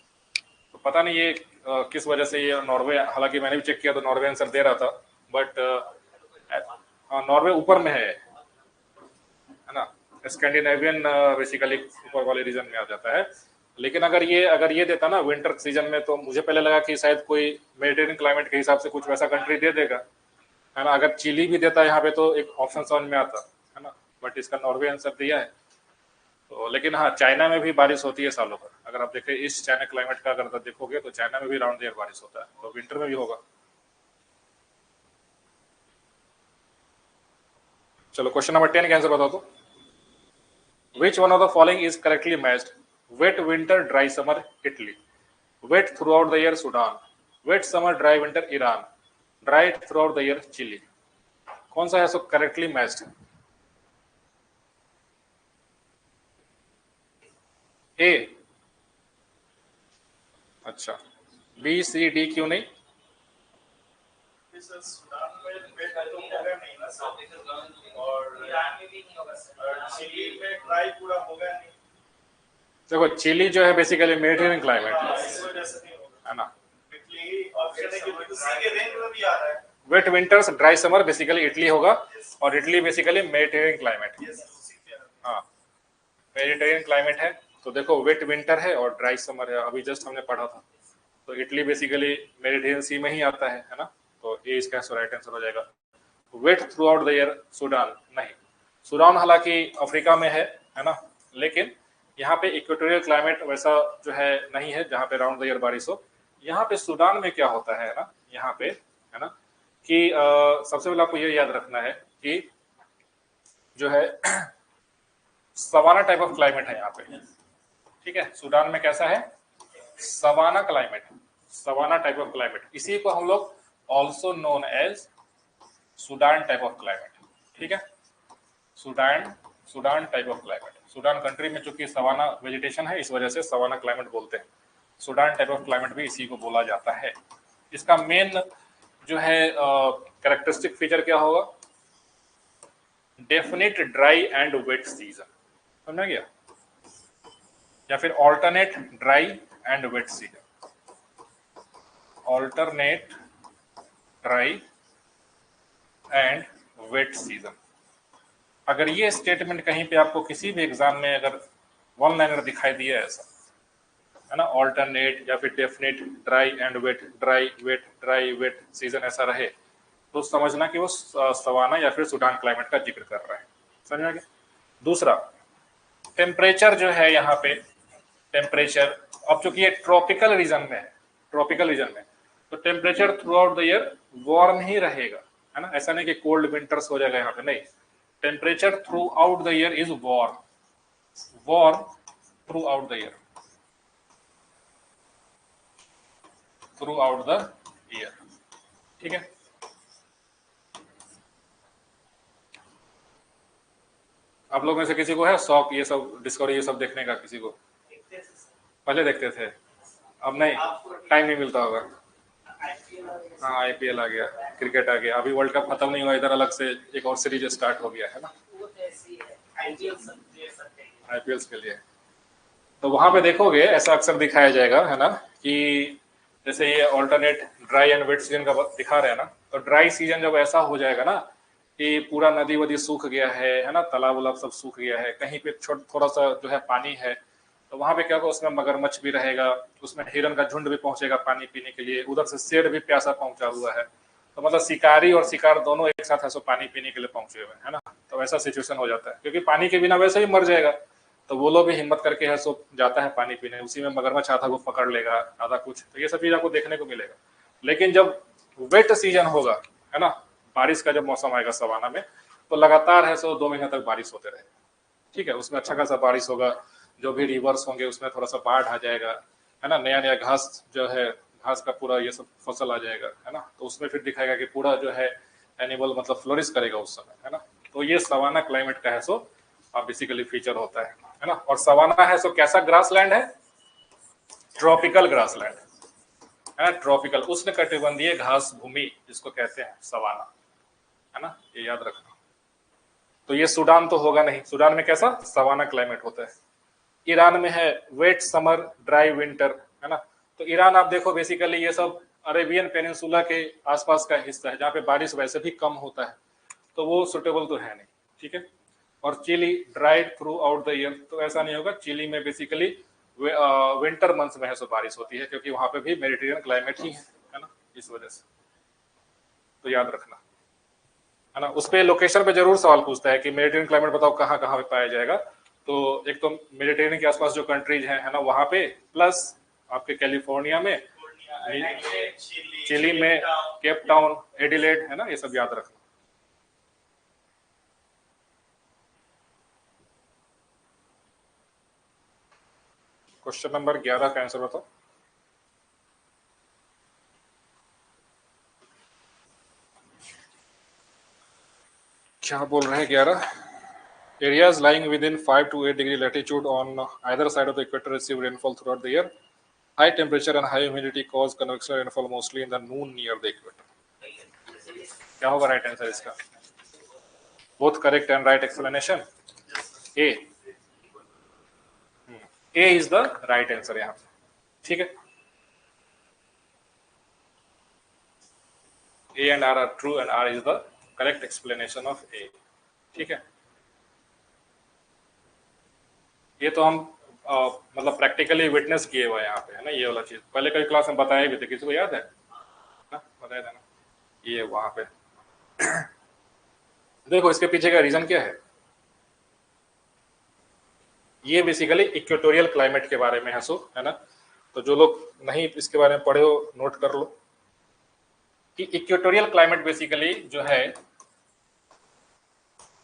तो पता नहीं ये किस वजह से ये नॉर्वे, हालांकि मैंने भी चेक किया तो नॉर्वे आंसर दे रहा था, बट नॉर्वे ऊपर में है ना। स्कैंडिनेवियन बेसिकली ऊपर वाले रीजन में आ जाता है। लेकिन अगर ये देता ना विंटर सीजन में, तो मुझे पहले लगा कि शायद कोई मेडिटेरियन क्लाइमेट के हिसाब से कुछ वैसा कंट्री दे देगा, है ना। अगर चिली भी देता है यहाँ पे तो एक ऑप्शन समझ में आता, है ना। बट इसका नॉर्वे आंसर दिया है। तो लेकिन हाँ, चाइना में भी बारिश होती है सालों भर। अगर आप देखें ईस्ट चाइना क्लाइमेट का अगर देखोगे तो चाइना में भी राउंड द ईयर बारिश होता है, तो विंटर में भी होगा। चलो क्वेश्चन नंबर 10 का आंसर बताओ तो। Which one of the following is correctly matched? Wet winter, dry summer, Italy. Wet throughout the year, Sudan. Wet summer, dry winter, Iran. Dry throughout the year, Chile. कौन सा है सो correctly matched? ए। अच्छा, B C D क्यों नहीं? Sudan में wait तो होगा नहीं ना और ईरान में भी नहीं होगा सर, और चिली में ड्राई पूरा होगा नहीं। देखो चिली जो है बेसिकली मेडिटेरियन क्लाइमेट इस वजह से नहीं होगा है ना। इटली ऑप्शन है क्योंकि सी के रेंज में भी आ रहा है। Wet winters dry summer basically Italy होगा, और Italy basically Mediterranean climate. Yes उसी के हाँ, मेडिटेरियन क्लाइमेट है। तो देखो वेट विंटर है और ड्राई समर है, अभी जस्ट हमने पढ़ा था। तो इटली बेसिकली मेडिटेरियन सी में ही आता है ना। तो ये इसका राइट आंसर हो जाएगा। Wet throughout the year Sudan नहीं, सूडान हालांकि अफ्रीका में है ना, लेकिन यहाँ पे इक्वेटोरियल क्लाइमेट वैसा जो है नहीं है जहाँ पे राउंड द ईयर बारिश हो। यहाँ पे सूडान में क्या होता है ना, यहाँ पे है ना कि सबसे पहले आपको ये याद रखना है कि जो है सवाना टाइप ऑफ क्लाइमेट है यहाँ पे, ठीक है। सूडान में कैसा है, savanna climate, savanna type of climate. इसी को हम लोग also known as Sudan type of climate, ठीक है। Sudan type of climate, Sudan country में चूंकि सवाना वेजिटेशन है इस वजह से सवाना क्लाइमेट बोलते हैं। सूडान टाइप ऑफ क्लाइमेट भी इसी को बोला जाता है। इसका मेन जो है कैरेक्टरिस्टिक फीचर क्या होगा, definite dry and wet season, समझा गया, या फिर alternate dry and wet season, alternate dry and wet season. अगर ये स्टेटमेंट कहीं पे आपको किसी भी एग्जाम में अगर वन लाइनर दिखाई दिया ऐसा है ना, ऑल्टरनेट या फिर definite dry and wet, dry wet season ऐसा रहे, तो समझना कि वो सवाना या फिर सूडान क्लाइमेट का जिक्र कर रहा है, समझ गया। दूसरा टेम्परेचर जो है यहाँ पे, टेम्परेचर अब चूंकि ये ट्रॉपिकल रीजन में है, ट्रॉपिकल रीजन में तो temperature throughout the year warm ही रहेगा, है ना। ऐसा नहीं कि कोल्ड विंटर्स हो जाएगा यहाँ पे, नहीं, temperature throughout the year is warm, warm through out the year, through out the year, ठीक है। आप लोग में से किसी को है शौक ये सब डिस्कवरी ये सब देखने का, किसी को? पहले देखते थे, अब नहीं, टाइम नहीं मिलता होगा। हाँ आईपीएल आ गया, क्रिकेट आ गया, अभी वर्ल्ड कप खत्म नहीं हुआ, इधर अलग से एक और सीरीज स्टार्ट हो गया है ना आईपीएल के लिए। तो वहां पे देखोगे ऐसा अक्सर दिखाया जाएगा है ना कि जैसे ये alternate dry and wet season का दिखा रहे हैं ना, तो ड्राई सीजन जब ऐसा हो जाएगा ना कि पूरा नदी वदी सूख गया है ना, तालाब उलाब सब सूख गया है, कहीं पे थोड़ा सा जो है पानी है, तो वहां पे क्या होगा, उसमें मगरमच्छ भी रहेगा, उसमें हिरन का झुंड भी पहुंचेगा पानी पीने के लिए, उधर से शेर भी प्यासा पहुंचा हुआ है, तो मतलब शिकारी और शिकार दोनों एक साथ ऐसा पानी पीने के लिए पहुंचे हुए है ना। तो ऐसा सिचुएशन हो जाता है, क्योंकि पानी के बिना वैसे ही मर जाएगा, तो वो लोग भी हिम्मत करके है सो जाता है पानी पीने, उसी में मगरमच्छ आधा को पकड़ लेगा आधा कुछ, तो ये सब चीज आपको देखने को मिलेगा। लेकिन जब वेट सीजन होगा है ना, बारिश का जब मौसम आएगा सवाना में, तो लगातार है सो 2 महीने तक बारिश होते रहे, ठीक है। उसमें अच्छा खासा बारिश होगा, जो भी रिवर्स होंगे उसमें थोड़ा सा बाढ़ आ जाएगा है ना, नया नया घास जो है, घास का पूरा ये सब फसल आ जाएगा है ना, तो उसमें फिर दिखाएगा कि पूरा जो है एनिमल मतलब फ्लोरिश करेगा उस समय है ना। तो ये सवाना क्लाइमेट का है सो बेसिकली फीचर होता है ना। और सवाना है सो कैसा ग्रास लैंड है, ट्रॉपिकल ग्रास लैंड है, ट्रॉपिकल उष्ण कटिबंधीय घास भूमि जिसको कहते हैं सवाना, है ना, ये याद रखना। तो ये सूडान तो होगा नहीं, सूडान में कैसा सवाना क्लाइमेट होता है। ईरान में है वेट समर ड्राई विंटर, है ना। तो ईरान आप देखो बेसिकली ये सब अरेबियन पेनिनसुला के आसपास का हिस्सा है जहाँ पे बारिश वैसे भी कम होता है, तो वो सुटेबल तो है नहीं, ठीक है। और Chile dried throughout the year, तो ऐसा नहीं होगा, चिली में बेसिकली विंटर मंथ्स में है सो बारिश होती है, क्योंकि वहां पे भी मेडिटेरियन क्लाइमेट ही है ना, इस वजह से। तो याद रखना है ना, उस पे लोकेशन पे जरूर सवाल पूछता है कि मेडिटेरियन क्लाइमेट बताओ कहाँ कहाँ पे पाया जाएगा। तो एक तो मेडिटेरियन के आसपास जो कंट्रीज हैं है ना वहां पे, प्लस आपके कैलिफोर्निया में, चिली में, केप टाउन, एडिलेड, है ना, ये सब याद रखना। क्वेश्चन नंबर 11 का आंसर बताओ। क्या बोल रहे हैं 11? Areas lying within 5 to 8 degree latitude on either side of the equator receive rainfall throughout the year. High temperature and high humidity cause convectional rainfall mostly in the noon near the equator. क्या होगा right answer इसका? Both correct and right explanation A. A is the right answer यहाँ पे, ठीक है। A and R true and R is the correct explanation of A, ठीक है। ये तो हम मतलब प्रैक्टिकली विटनेस किए हुए यहाँ पे, है ना, ये वाला चीज पहले कई क्लास में बताया भी थे, किसी को याद है ना, बताया था ना, ये वहां पे देखो इसके पीछे का रीजन क्या है, ये बेसिकली इक्वेटोरियल क्लाइमेट के बारे में है, सो है ना। तो जो लोग नहीं इसके बारे में पढ़े हो नोट कर लो कि इक्वेटोरियल क्लाइमेट बेसिकली जो है,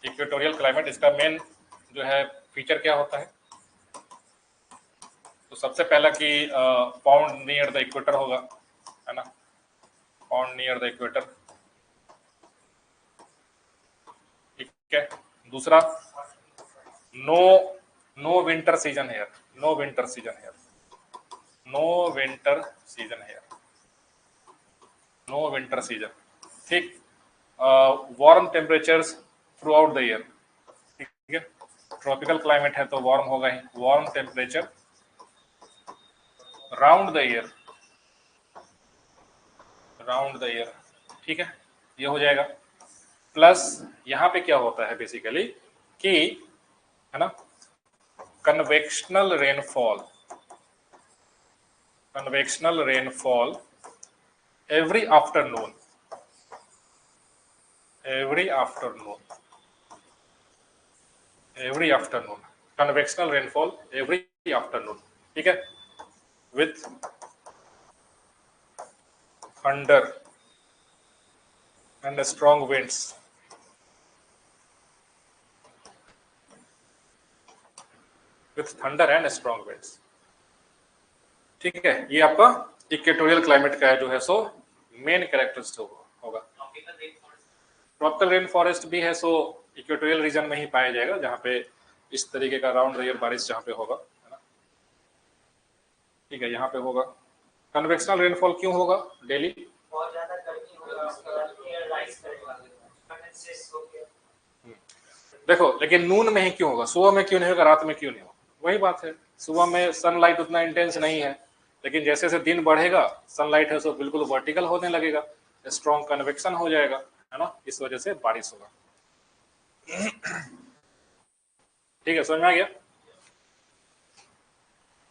इक्वेटोरियल क्लाइमेट इसका मेन जो है फीचर क्या होता है। तो सबसे पहला कि फाउंड नियर द इक्वेटर होगा, है ना, फाउंड नियर द इक्वेटर, ठीक है। दूसरा no no winter season here, no winter season here, no winter season here, no winter season, ठीक। Warm temperatures throughout the year, ठीक है। ट्रॉपिकल क्लाइमेट है तो वार्म होगा ही, warm temperature round the year, round the year, ठीक है, ये हो जाएगा। प्लस यहाँ पे क्या होता है बेसिकली कि, है ना, convectional rainfall, convectional rainfall every afternoon, every afternoon, every afternoon, convectional rainfall every afternoon, ठीक है, with thunder and strong winds, with thunder and strong winds, ठीक है। ये आपका इक्वेटोरियल क्लाइमेट का है जो है सो मेन कैरेक्टरिस्टिक होगा। ट्रॉपिकल रेन फॉरेस्ट भी है सो इक्वेटोरियल रीजन में ही पाया जाएगा, जहाँ पे इस तरीके का राउंड द ईयर बारिश जहाँ पे होगा, है ना, ठीक है, यहाँ पे होगा। कन्वेक्शनल रेनफॉल क्यों होगा डेली, बहुत ज्यादा गर्मी होगा, उसका एयर राइज करेगा, कंडेंसेस हो गया। देखो लेकिन नून में ही क्यों होगा, सुबह में क्यों नहीं होगा, रात में क्यों नहीं होगा, वही बात है, सुबह में सनलाइट उतना इंटेंस नहीं है, लेकिन जैसे जैसे दिन बढ़ेगा सनलाइट है सो बिल्कुल वर्टिकल होने लगेगा, स्ट्रॉन्ग कन्वेक्शन हो जाएगा, है ना, इस वजह से बारिश होगा, ठीक है, समझ में आ गया।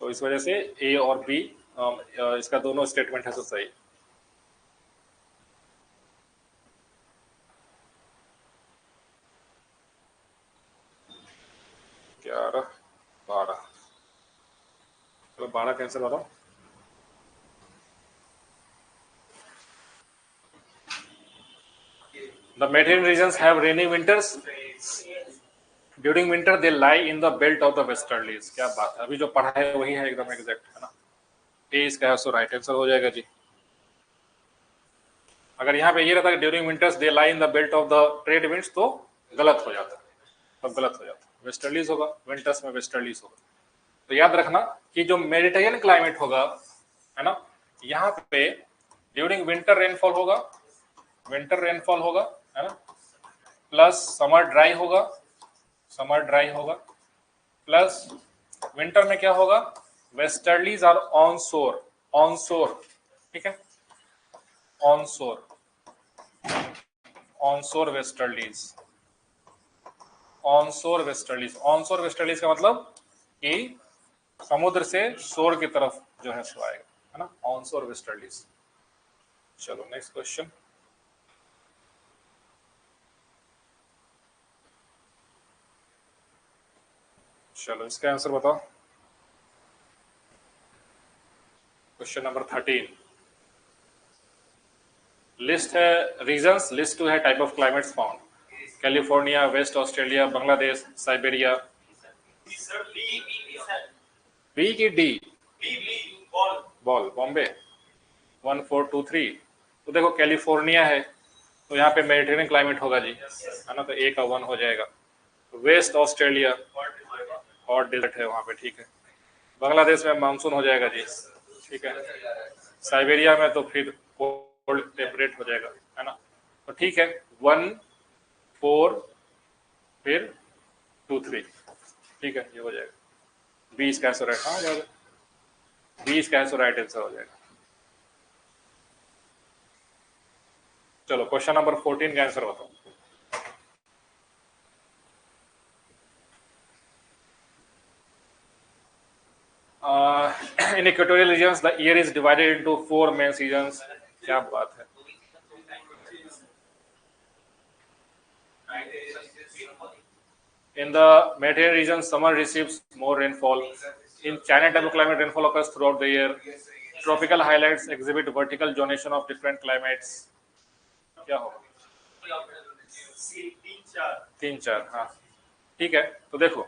तो इस वजह से ए और बी इसका दोनों स्टेटमेंट है तो सही। ग्यारह, बारह, चलो 12 कैंसिल बताओ। The Mediterranean regions have rainy winters. During winter they lie in the belt of the westerlies. क्या बात है, अभी जो पढ़ा है वही है, एकदम एग्जैक्ट, है ना। ए इसका है सो राइट आंसर हो जाएगा जी। अगर यहाँ पे ये रहता है during winters they lie in the belt of the trade winds तो गलत हो जाता, तब गलत हो जाता, वेस्टर्लीज होगा, विंटर्स में वेस्टर्लीज होगा। तो याद रखना कि जो मेडिटेरियन क्लाइमेट होगा, है ना, यहाँ पे ड्यूरिंग विंटर रेनफॉल होगा, विंटर रेनफॉल होगा, है ना, प्लस समर ड्राई होगा, समर ड्राई होगा, प्लस विंटर में क्या होगा, westerlies are onshore, onshore, ठीक है, onshore, onshore westerlies, onshore westerlies, onshore westerlies का मतलब कि समुद्र से शोर की तरफ जो है सो आएगा, है ना, ऑन शोर वेस्टर्लीज। चलो नेक्स्ट क्वेश्चन, चलो इसका आंसर बताओ। क्वेश्चन नंबर 13, लिस्ट है रीजंस, लिस्ट 2 है type of climates found, California, West Australia, Bangladesh, Siberia. Sir B sir B की D, B ball ball, Bombay, 1 4 2 3। तो देखो कैलिफोर्निया है तो यहाँ पे मेडिटेरियन क्लाइमेट होगा जी, है ना, तो ए का 1 हो जाएगा। वेस्ट ऑस्ट्रेलिया हॉट डेजर्ट है वहाँ पे, ठीक है। बांग्लादेश में मानसून हो जाएगा जी, ठीक है। साइबेरिया में तो फिर कोल्ड टेम्परेट हो जाएगा, है ना, तो ठीक है, 1 4 फिर 2 3, ठीक है, ये हो जाएगा। बी इसका आंसर राइट हो जाएगा, बी इसका आंसर राइट आंसर हो जाएगा। चलो क्वेश्चन नंबर 14 का आंसर बताओ। In equatorial regions the year is divided into 4 main seasons। क्या बात है, in the Mediterranean region summer receives more rainfall, in China type of climate rainfall occurs throughout the year, tropical highlands exhibit vertical zonation of different climates। क्या होगा, 3-4, हाँ ठीक है। तो देखो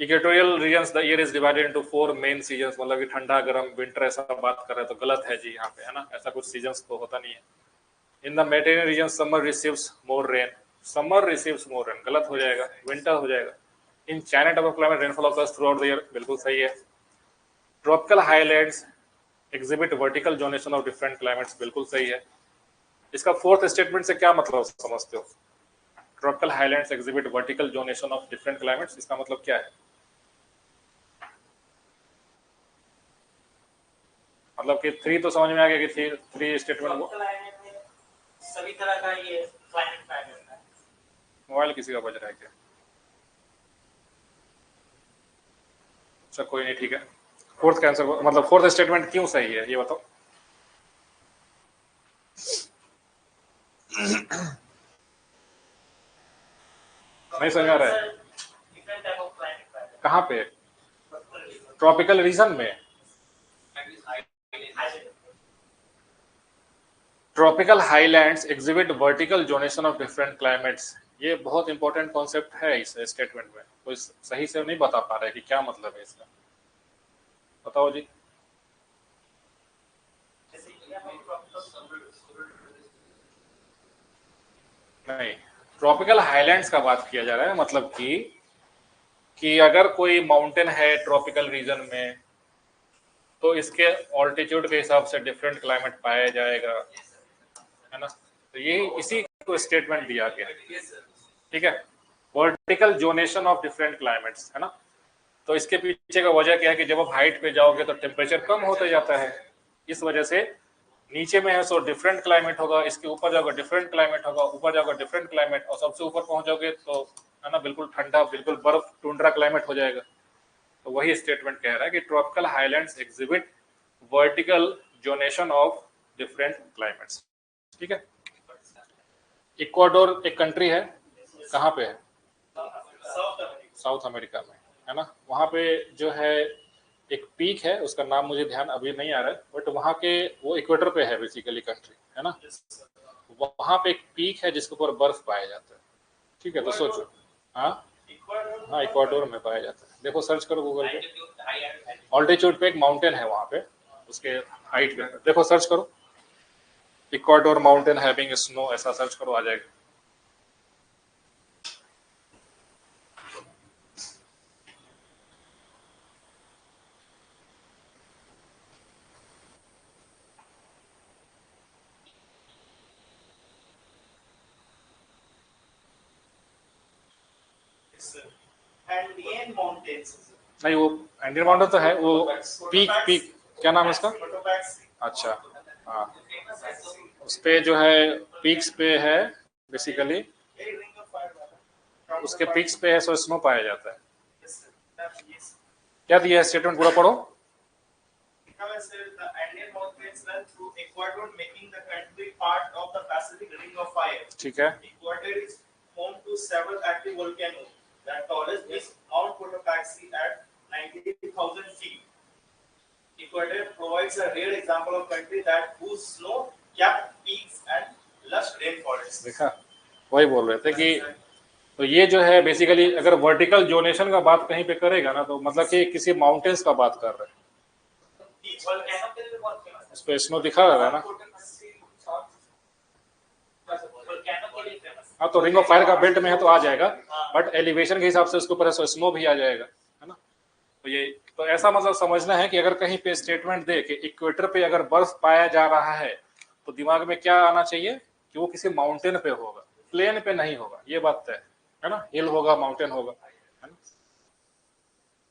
equatorial regions the year is divided into 4 main seasons, मतलब कि ठंडा गर्म विंटर ऐसा बात कर रहे हैं तो गलत है जी यहाँ पे, है ना, ऐसा कुछ सीजन्स तो होता नहीं है। In the Mediterranean reason summer receives more rain, summer receives more rain गलत हो जाएगा, विंटर हो जाएगा। In China type of climate rainfall occurs through out the year, बिल्कुल सही है। Tropical highlands exhibit vertical zonation of different climates, बिल्कुल सही है। इसका फोर्थ स्टेटमेंट से क्या मतलब समझते हो, tropical highlands exhibit vertical zonation of different climates, इसका मतलब क्या है? मतलब कि 3 तो समझ में आ गया कि 3 स्टेटमेंट वो सभी तरह का ये क्लाइमेट पाया जाता है। मोबाइल किसी का बज रहा है क्या? अच्छा कोई नहीं, ठीक है। फोर्थ का आंसर मतलब फोर्थ स्टेटमेंट क्यों सही है ये बताओ। नहीं समझ आ रहा है, डिफरेंट टाइप ऑफ क्लाइमेट पाया जाता कहाँ पे? ट्रॉपिकल रीजन में, है। Tropical highlands exhibit vertical zonation of different climates, ये बहुत इंपॉर्टेंट कॉन्सेप्ट है इस स्टेटमेंट में। कोई सही से नहीं बता पा रहा है कि क्या मतलब है इसका, बताओ जी। नहीं, ट्रॉपिकल हाईलैंड्स का बात किया जा रहा है, मतलब कि अगर कोई माउंटेन है ट्रॉपिकल रीजन में तो इसके ऑल्टीट्यूड के हिसाब से डिफरेंट क्लाइमेट पाया जाएगा, है ना। तो ये इसी को स्टेटमेंट दिया गया, ठीक है, vertical zonation of different climates, है ना। तो इसके पीछे का वजह क्या है कि जब आप हाइट पे जाओगे तो टेम्परेचर कम होते जाता है, इस वजह से नीचे में है सो डिफरेंट क्लाइमेट होगा, इसके ऊपर जाओगे डिफरेंट क्लाइमेट होगा, ऊपर जाओगे डिफरेंट क्लाइमेट, और सबसे ऊपर पहुंचोगे तो है ना बिल्कुल ठंडा, बिल्कुल बर्फ टुंड्रा क्लाइमेट हो जाएगा। तो वही स्टेटमेंट कह रहा है कि tropical highlands exhibit vertical zonation of different climates, ठीक है। इक्वाडोर एक कंट्री है, कहाँ पे है? साउथ अमेरिका में, है ना। वहाँ पे जो है एक पीक है, उसका नाम मुझे ध्यान अभी नहीं आ रहा है, बट वहाँ के वो इक्वेटर पे है बेसिकली कंट्री, है ना। वहाँ पे एक पीक है जिसके ऊपर बर्फ पाया जाता है, ठीक है। तो सोचो, हाँ हाँ इक्वाडोर में पाया जाता है, देखो सर्च करो गूगल पे, ऑल्टीट्यूड पे एक माउंटेन है वहाँ पे, उसके हाइट पे देखो, सर्च करो इक्वाडोर माउंटेन हैविंग स्नो, ऐसा सर्च करो आ जाएगा। एंडियन माउंटेन्स, नहीं वो एंडियन माउंटेन तो है, वो पीक क्या नाम है उसका? अच्छा हाँ, उस पे जो है पीक्स पे है बेसिकली, उसके पीक्स पे है सो स्नो पाया जाता है। क्या दिया है स्टेटमेंट, पूरा पढ़ो। ठीक है, The tallest is Mount Cotopaxi at 90,000 feet. Ecuador provides a rare example of country that whose snow-capped peaks and lush rainforests. देखा, वही बोल रहे थे कि तो ये जो है बेसिकली अगर वर्टिकल जोनेशन का बात कहीं पे करेगा ना तो मतलब कि किसी माउंटेन्स का बात कर रहे हैं, उस पे स्नो दिखा रहा है ना। हाँ तो रिंग ऑफ फायर का बेल्ट में है तो आ जाएगा, बट एलिवेशन के हिसाब से उसके ऊपर स्नो भी आ जाएगा, है ना। तो ये तो ऐसा मतलब समझना है कि अगर कहीं पे स्टेटमेंट दे कि इक्वेटर पे अगर बर्फ पाया जा रहा है तो दिमाग में क्या आना चाहिए कि वो किसी माउंटेन पे होगा, प्लेन पे नहीं होगा, ये बात तय है ना, हिल होगा माउंटेन होगा, है ना।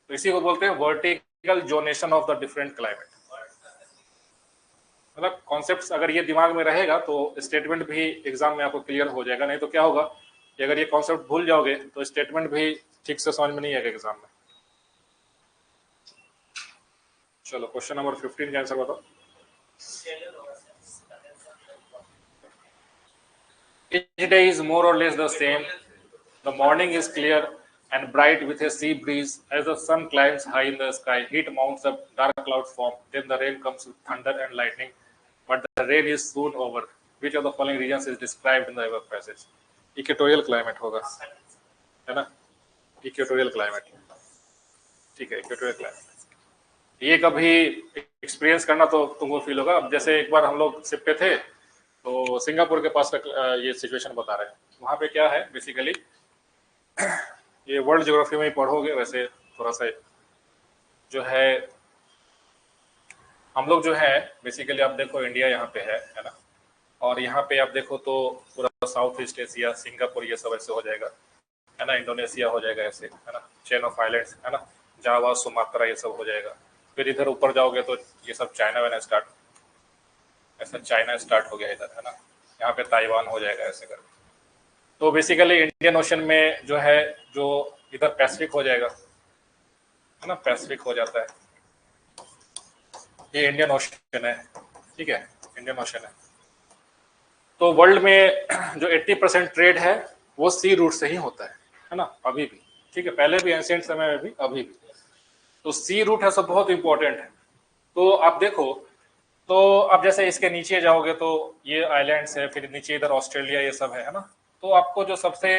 तो इसी को बोलते हैं vertical zonation of the different climate. मतलब कॉन्सेप्ट्स अगर ये दिमाग में रहेगा तो स्टेटमेंट भी एग्जाम में आपको क्लियर हो जाएगा, नहीं तो क्या होगा कि अगर ये कॉन्सेप्ट भूल जाओगे तो स्टेटमेंट भी ठीक से समझ में नहीं आएगा एग्जाम में। चलो क्वेश्चन नंबर 15 का आंसर बताओ। Each day is more or less the same. The morning is clear and bright with a sea breeze. As the sun climbs high in the sky, heat mounts up, dark clouds form. Then the rain comes with thunder and lightning. But the rain is soon over. Which of the following regions is described in the above passage? Equatorial climate होगा, है ना? Equatorial climate, ठीक है, equatorial climate। ये कभी experience करना तो तुमको फील होगा। अब जैसे एक बार हम लोग शिप पे थे तो सिंगापुर के पास का ये सिचुएशन बता रहे हैं। वहाँ पे क्या है बेसिकली, ये वर्ल्ड ज्योग्राफी में ही पढ़ोगे वैसे थोड़ा सा जो है, हम लोग जो है बेसिकली आप देखो इंडिया यहाँ पे है ना, और यहाँ पे आप देखो तो पूरा साउथ ईस्ट एशिया, सिंगापुर ये सब ऐसे हो जाएगा, है ना, इंडोनेशिया हो जाएगा ऐसे, है ना, चेन ऑफ आइलैंड्स, है ना, जावा सुमात्रा ये सब हो जाएगा। फिर इधर ऊपर जाओगे तो ये सब चाइना वाइना स्टार्ट, ऐसा चाइना स्टार्ट हो गया इधर, है ना, यहाँ पे ताइवान हो जाएगा ऐसे कर। तो बेसिकली इंडियन ओशन में जो है, जो इधर पैसिफिक हो जाएगा, है ना, पैसिफिक हो जाता है, ये इंडियन ओशन है, ठीक है, इंडियन ओशन है। तो वर्ल्ड में जो 80% ट्रेड है वो सी रूट से ही होता है ना, अभी भी, ठीक है, पहले भी एंशिएंट समय में भी, अभी भी। तो सी रूट है सब बहुत इंपॉर्टेंट है। तो आप देखो तो अब जैसे इसके नीचे जाओगे तो ये आइलैंड्स है, फिर नीचे इधर ऑस्ट्रेलिया ये सब है ना। तो आपको जो सबसे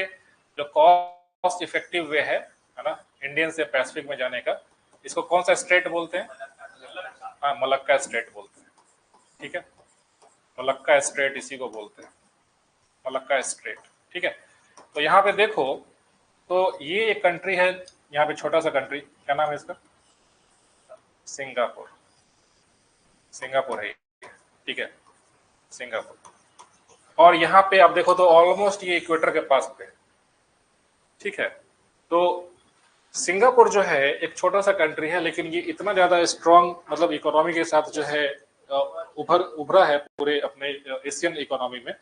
जो कॉस्ट इफेक्टिव वे है ना, इंडियन से पैसिफिक में जाने का, इसको कौन सा स्ट्रेट बोलते हैं? हाँ, मलक्का स्ट्रेट बोलते हैं, ठीक है, मलक्का स्ट्रेट इसी को बोलते हैं, मलक्का स्ट्रेट, ठीक है। तो यहाँ पे देखो तो ये एक कंट्री है, यहाँ पे छोटा सा कंट्री, क्या नाम है इसका? सिंगापुर, सिंगापुर है, ठीक है, सिंगापुर। और यहाँ पे आप देखो तो ऑलमोस्ट ये इक्वेटर के पास पे, ठीक है। तो सिंगापुर जो है एक छोटा सा कंट्री है, लेकिन ये इतना ज्यादा स्ट्रांग मतलब इकोनॉमी के साथ जो है उभरा है पूरे अपने एशियन इकोनॉमी में,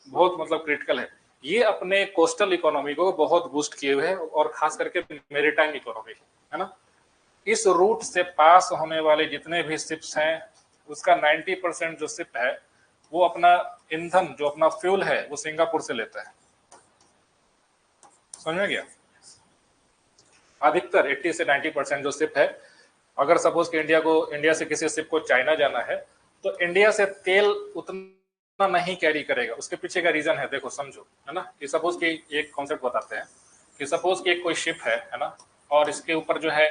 बहुत मतलब क्रिटिकल है। ये अपने कोस्टल इकोनॉमी को बहुत बूस्ट किए हुए हैं, और खास करके मेरीटाइम इकोनॉमी, है ना। इस रूट से पास होने वाले जितने भी शिप्स हैं उसका 90% जो शिप है वो अपना ईंधन, जो अपना फ्यूल है वो सिंगापुर से लेता है, समझ में गया? अधिकतर 80 से 90% जो शिप है, अगर सपोज कि इंडिया से किसी शिप को चाइना जाना है तो इंडिया से तेल उतना नहीं कैरी करेगा। उसके पीछे का रीजन है, देखो समझो, है ना, कि सपोज कि एक कॉन्सेप्ट बताते हैं कि सपोज कि कोई शिप है ना, और इसके ऊपर जो है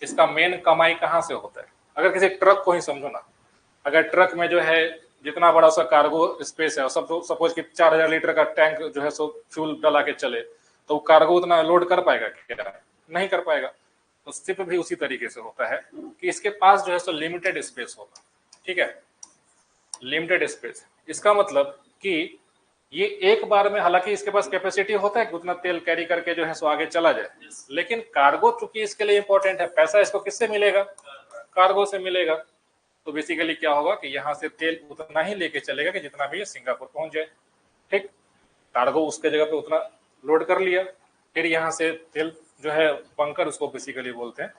इसका मेन कमाई कहाँ से होता है? अगर किसी ट्रक को ही समझो ना, अगर ट्रक में जो है जितना बड़ा सा कार्गो स्पेस है, सब सपोज कि 4000 लीटर का टैंक जो है सो फ्यूल डला के चले, तो कार्गो उतना लोड कर पाएगा क्या? नहीं कर पाएगा। तो शिप भी उसी तरीके से होता है कि इसके पास जो है सो लिमिटेड स्पेस होगा, ठीक है, लिमिटेड स्पेस। इसका मतलब कि ये एक बार में, हालांकि इसके पास कैपेसिटी होता है कि उतना तेल कैरी करके जो है सो आगे चला जाए, लेकिन कार्गो चूंकि इसके लिए इंपॉर्टेंट है, पैसा इसको किससे मिलेगा? कार्गो से मिलेगा। तो बेसिकली क्या होगा कि यहाँ से तेल उतना ही लेके चलेगा कि जितना भी ये सिंगापुर पहुंच जाए, ठीक, कार्गो उसके जगह पे उतना लोड कर लिया, फिर यहाँ से तेल जो है बंकर उसको बेसिकली बोलते हैं,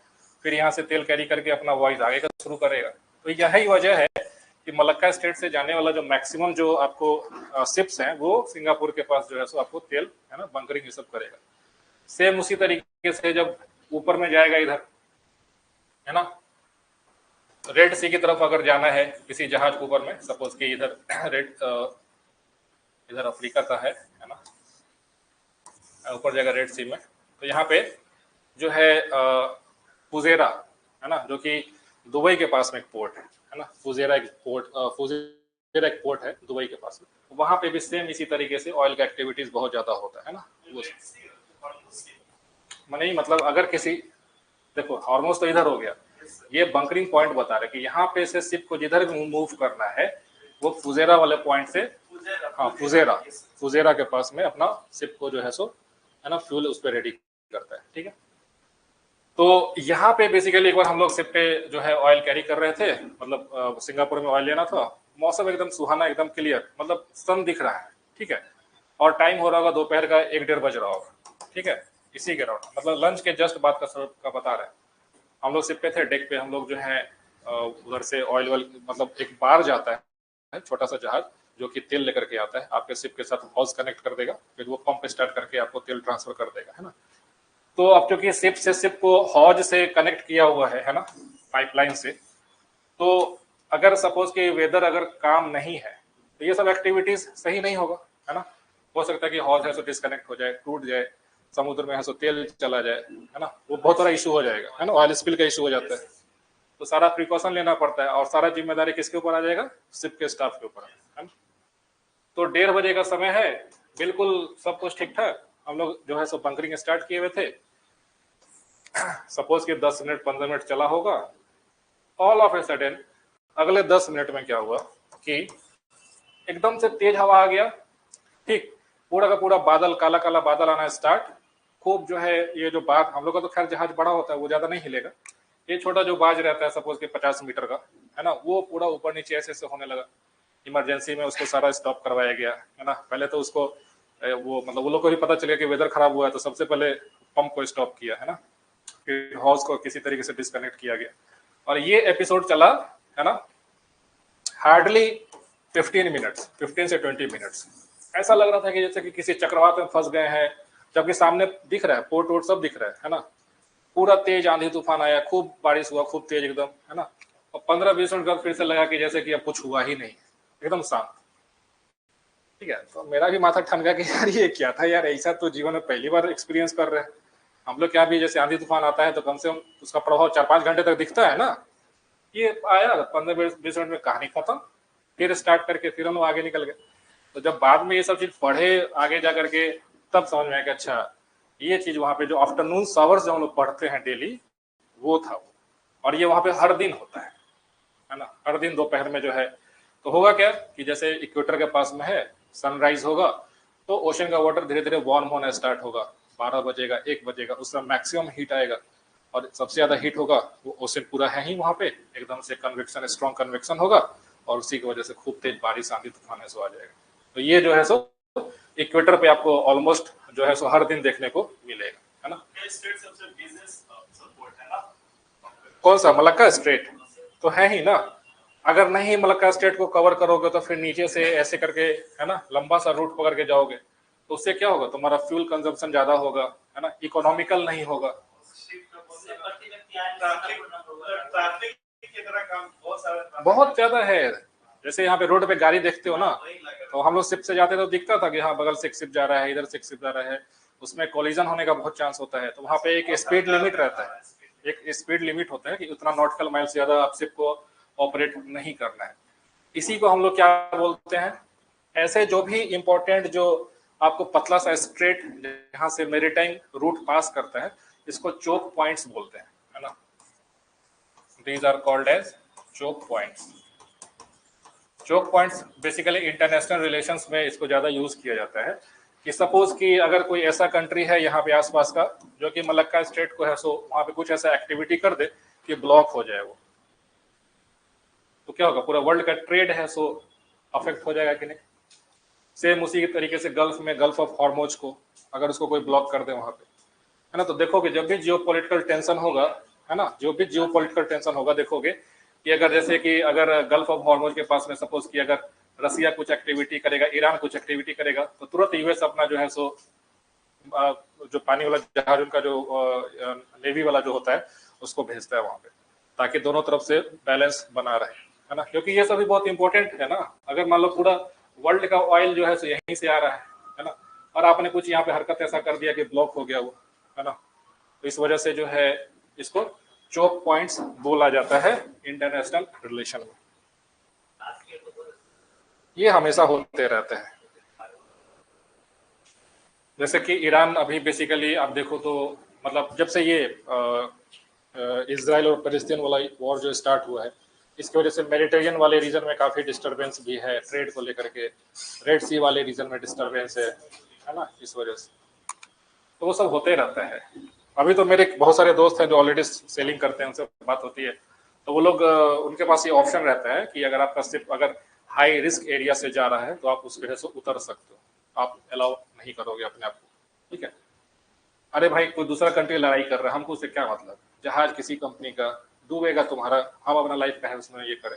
फिर यहाँ से तेल कैरी करके अपना वॉइस आगे का शुरू करेगा। तो यही वजह है कि मलक्का स्टेट से जाने वाला जो मैक्सिमम जो आपको शिप्स हैं वो सिंगापुर के पास जो है सो आपको तेल, है ना, बंकरिंग ये सब करेगा। सेम उसी तरीके से जब ऊपर में जाएगा इधर, है ना, रेड सी की तरफ अगर जाना है किसी जहाज के ऊपर में, सपोज कि इधर इधर अफ्रीका का है ना, ऊपर जाएगा रेड सी में, तो यहाँ पे जो है फुजेरा, है ना, जो कि दुबई के पास में एक पोर्ट है ना, फुजेरा एक पोर्ट है दुबई के पास में। वहां पे भी सेम इसी तरीके से ऑयल का एक्टिविटीज बहुत ज्यादा होता है ना। नहीं मतलब अगर किसी, देखो हॉर्मोस तो इधर हो गया, ये बंकरिंग पॉइंट बता रहे कि यहाँ पे से शिप को जिधर भी मूव करना है वो फुजेरा वाले पॉइंट से, हाँ फुजेरा के पास में अपना शिप को जो है सो, है ना, फ्यूल उस पर रेडी करता है, ठीक है। तो यहाँ पे बेसिकली एक बार हम लोग शिप पे जो है ऑयल कैरी कर रहे थे, मतलब सिंगापुर में ऑयल लेना था। मौसम एकदम सुहाना, एकदम क्लियर, मतलब सन दिख रहा है, ठीक है, और टाइम हो रहा होगा दोपहर का 1-1:30 बज रहा होगा, ठीक है, इसी के अराउंड, मतलब लंच के जस्ट बाद का बता रहे हैं। हम लोग शिप पे थे, डेक पे हम लोग जो है उधर से ऑयल वॉयल, मतलब एक बार जाता है छोटा सा जहाज जो कि तेल लेकर के आता है, आपके शिप के साथ हॉज कनेक्ट कर देगा, फिर वो पंप स्टार्ट करके आपको तेल ट्रांसफर कर देगा, है ना। तो अब क्योंकि शिप से शिप को हॉज से कनेक्ट किया हुआ है ना, पाइपलाइन से, तो अगर सपोज कि वेदर अगर काम नहीं है तो ये सब एक्टिविटीज सही नहीं होगा, है ना। हो सकता है कि हॉज है सो डिस्कनेक्ट हो जाए, टूट जाए, समुद्र में है सो तेल चला जाए, है ना, वो बहुत बड़ा इशू हो जाएगा, है ना, ऑयल स्पिल का इशू हो जाता है। तो सारा प्रिकॉशन लेना पड़ता है और सारा जिम्मेदारी किसके ऊपर आ जाएगा, शिप के स्टाफ के ऊपर, है ना। तो 1:30 बजे का समय है, बिल्कुल सब कुछ ठीक ठाक, हम लोग जो है सो बंकरिंग स्टार्ट किए हुए थे। सपोज कि 10 मिनट 15 मिनट चला होगा, ऑल ऑफ ए सडन अगले 10 मिनट में क्या हुआ कि एकदम से तेज हवा आ गया, ठीक, पूरा का पूरा बादल, काला काला बादल आना स्टार्ट, खूब जो है ये जो बाग, हम लोग का तो खैर जहाज बड़ा होता है वो ज्यादा नहीं हिलेगा, ये छोटा जो बाज रहता है सपोज कि 50 मीटर का, है ना, वो पूरा ऊपर नीचे ऐसे ऐसे होने लगा। इमरजेंसी में उसको सारा स्टॉप करवाया गया, है ना। पहले तो उसको वो मतलब वो लोग को भी पता चला कि वेदर खराब हुआ है, तो सबसे पहले पंप को स्टॉप किया, है ना, फिर हॉज को किसी तरीके से डिस्कनेक्ट किया गया, और ये एपिसोड चला, है ना, हार्डली 15 से 20 मिनट्स। ऐसा लग रहा था कि जैसे कि किसी चक्रवात में फंस गए हैं, जबकि सामने दिख रहा है, पोर्ट वोर्ट सब दिख रहा है ना। पूरा तेज आंधी तूफान आया, खूब बारिश हुआ, खूब तेज एकदम, है ना, और 15-20 मिनट बाद फिर से लगा कि जैसे कि अब कुछ हुआ ही नहीं, एकदम शांत, ठीक है। तो मेरा भी माथा ठनका कि यार ये क्या था यार, ऐसा तो जीवन में पहली बार एक्सपीरियंस कर रहे हैं हम लोग। क्या भी जैसे आंधी तूफान आता है तो कम से कम उसका प्रभाव 4-5 घंटे तक दिखता है ना, ये आया 15-20 मिनट में कहानी खत्म, फिर स्टार्ट करके फिर हम लोग आगे निकल गए। तो जब बाद में ये सब चीज पढ़े आगे जा करके, तब समझ में आया कि अच्छा ये चीज वहां पे जो आफ्टरनून आवर्स जो हम लोग पढ़ते हैं डेली, वो था वो, और ये वहां पे हर दिन होता है ना, हर दिन दोपहर में जो है। तो होगा क्या कि जैसे इक्वेटर के पास में है, सनराइज होगा तो ओशन का वाटर धीरे धीरे वार्म होना स्टार्ट होगा, 12 बजेगा 1 बजेगा, उस समय मैक्सिमम हीट आएगा, और सबसे ज्यादा हीट होगा वो ओशन पूरा है ही वहां पे, एकदम से कन्वेक्शन, स्ट्रॉन्ग कन्वेक्शन होगा, और उसी की वजह से खूब तेज बारिश आंधी तूफान सो आ जाएगा। तो ये जो है सो इक्वेटर पे आपको ऑलमोस्ट जो है सो हर दिन देखने को मिलेगा, है ना। कौन सा, मलक्का स्ट्रेट तो है ही ना। अगर नहीं मलक्का स्टेट को कवर करोगे तो फिर नीचे से ऐसे करके, है ना, लंबा सा रूट पकड़ के जाओगे, तो उससे क्या होगा, तुम्हारा फ्यूल कंजम्पशन ज्यादा होगा, है ना, इकोनॉमिकल नहीं होगा। बहुत ज्यादा है। जैसे यहाँ पे रोड पे गाड़ी देखते हो ना, तो हम लोग शिप से जाते तो दिखता था कि हाँ बगल से एक शिप जा रहा है, इधर से एक शिप जा रहा है, उसमें कोलिजन होने का बहुत चांस होता है। तो वहाँ पे एक स्पीड लिमिट रहता है, एक स्पीड लिमिट होता है कि उतना नॉटिकल माइल से ज्यादा आप शिप को ऑपरेट नहीं करना है। इसी को हम लोग क्या बोलते हैं, ऐसे जो भी इंपॉर्टेंट जो आपको पतला सा स्ट्रेट जहाँ से मेरीटाइम रूट पास करता है, इसको चोक पॉइंट्स बोलते हैं, है ना। These are called as choke points. Choke points basically international relations में इसको ज्यादा यूज किया जाता है कि सपोज कि अगर कोई ऐसा कंट्री है यहाँ पे आसपास का जो कि मलक्का स्टेट को है, सो वहां पे कुछ ऐसा एक्टिविटी कर दे कि ब्लॉक हो जाए वो, तो क्या होगा, पूरा वर्ल्ड का ट्रेड है सो अफेक्ट हो जाएगा कि नहीं। सेम उसी तरीके से गल्फ में, गल्फ ऑफ हॉर्मोज को अगर उसको कोई ब्लॉक कर दे वहां पे, है ना, तो देखोगे जब भी जियोपॉलिटिकल टेंशन होगा, है ना, जो भी जियोपॉलिटिकल टेंशन होगा, देखोगे कि अगर जैसे कि अगर गल्फ ऑफ हॉर्मोज के पास में सपोज कि अगर रसिया कुछ एक्टिविटी करेगा, ईरान कुछ एक्टिविटी करेगा, तो तुरंत यूएस अपना जो है सो जो पानी वाला जहाज उनका जो नेवी वाला जो होता है उसको भेजता है वहां पे, ताकि दोनों तरफ से बैलेंस बना रहे, है ना। क्योंकि ये सभी बहुत इंपॉर्टेंट है ना। अगर मान लो पूरा वर्ल्ड का ऑयल जो है सो यहीं से आ रहा है ना, और आपने कुछ यहाँ पे हरकत ऐसा कर दिया कि ब्लॉक हो गया वो, है ना, तो इस वजह से जो है इसको चोक पॉइंट्स बोला जाता है इंटरनेशनल रिलेशन में। ये हमेशा होते रहते हैं। जैसे कि ईरान अभी बेसिकली आप देखो तो, मतलब जब से ये इजराइल और पैलेस्टीन वाला वॉर जो स्टार्ट हुआ है, इसकी वजह से मेडिटेरियन वाले रीजन में काफी डिस्टरबेंस भी है, ट्रेड को लेकर के, रेड सी वाले रीजन में डिस्टरबेंस है ना, इस वजह से। तो वो सब होते रहता है। अभी तो मेरे बहुत सारे दोस्त हैं जो ऑलरेडी सेलिंग करते हैं, उनसे बात होती है, तो वो लोग उनके पास ये ऑप्शन रहता है कि अगर आपका शिप अगर हाई रिस्क एरिया से जा रहा है तो आप उस वजह से उतर सकते हो, आप अलाउ नहीं करोगे अपने आप को, ठीक है। अरे भाई कोई दूसरा कंट्री लड़ाई कर रहा है, हमको उससे क्या मतलब, जहाज किसी कंपनी का डूबेगा तुम्हारा, हम अपना लाइफ का है उसमें ये करें।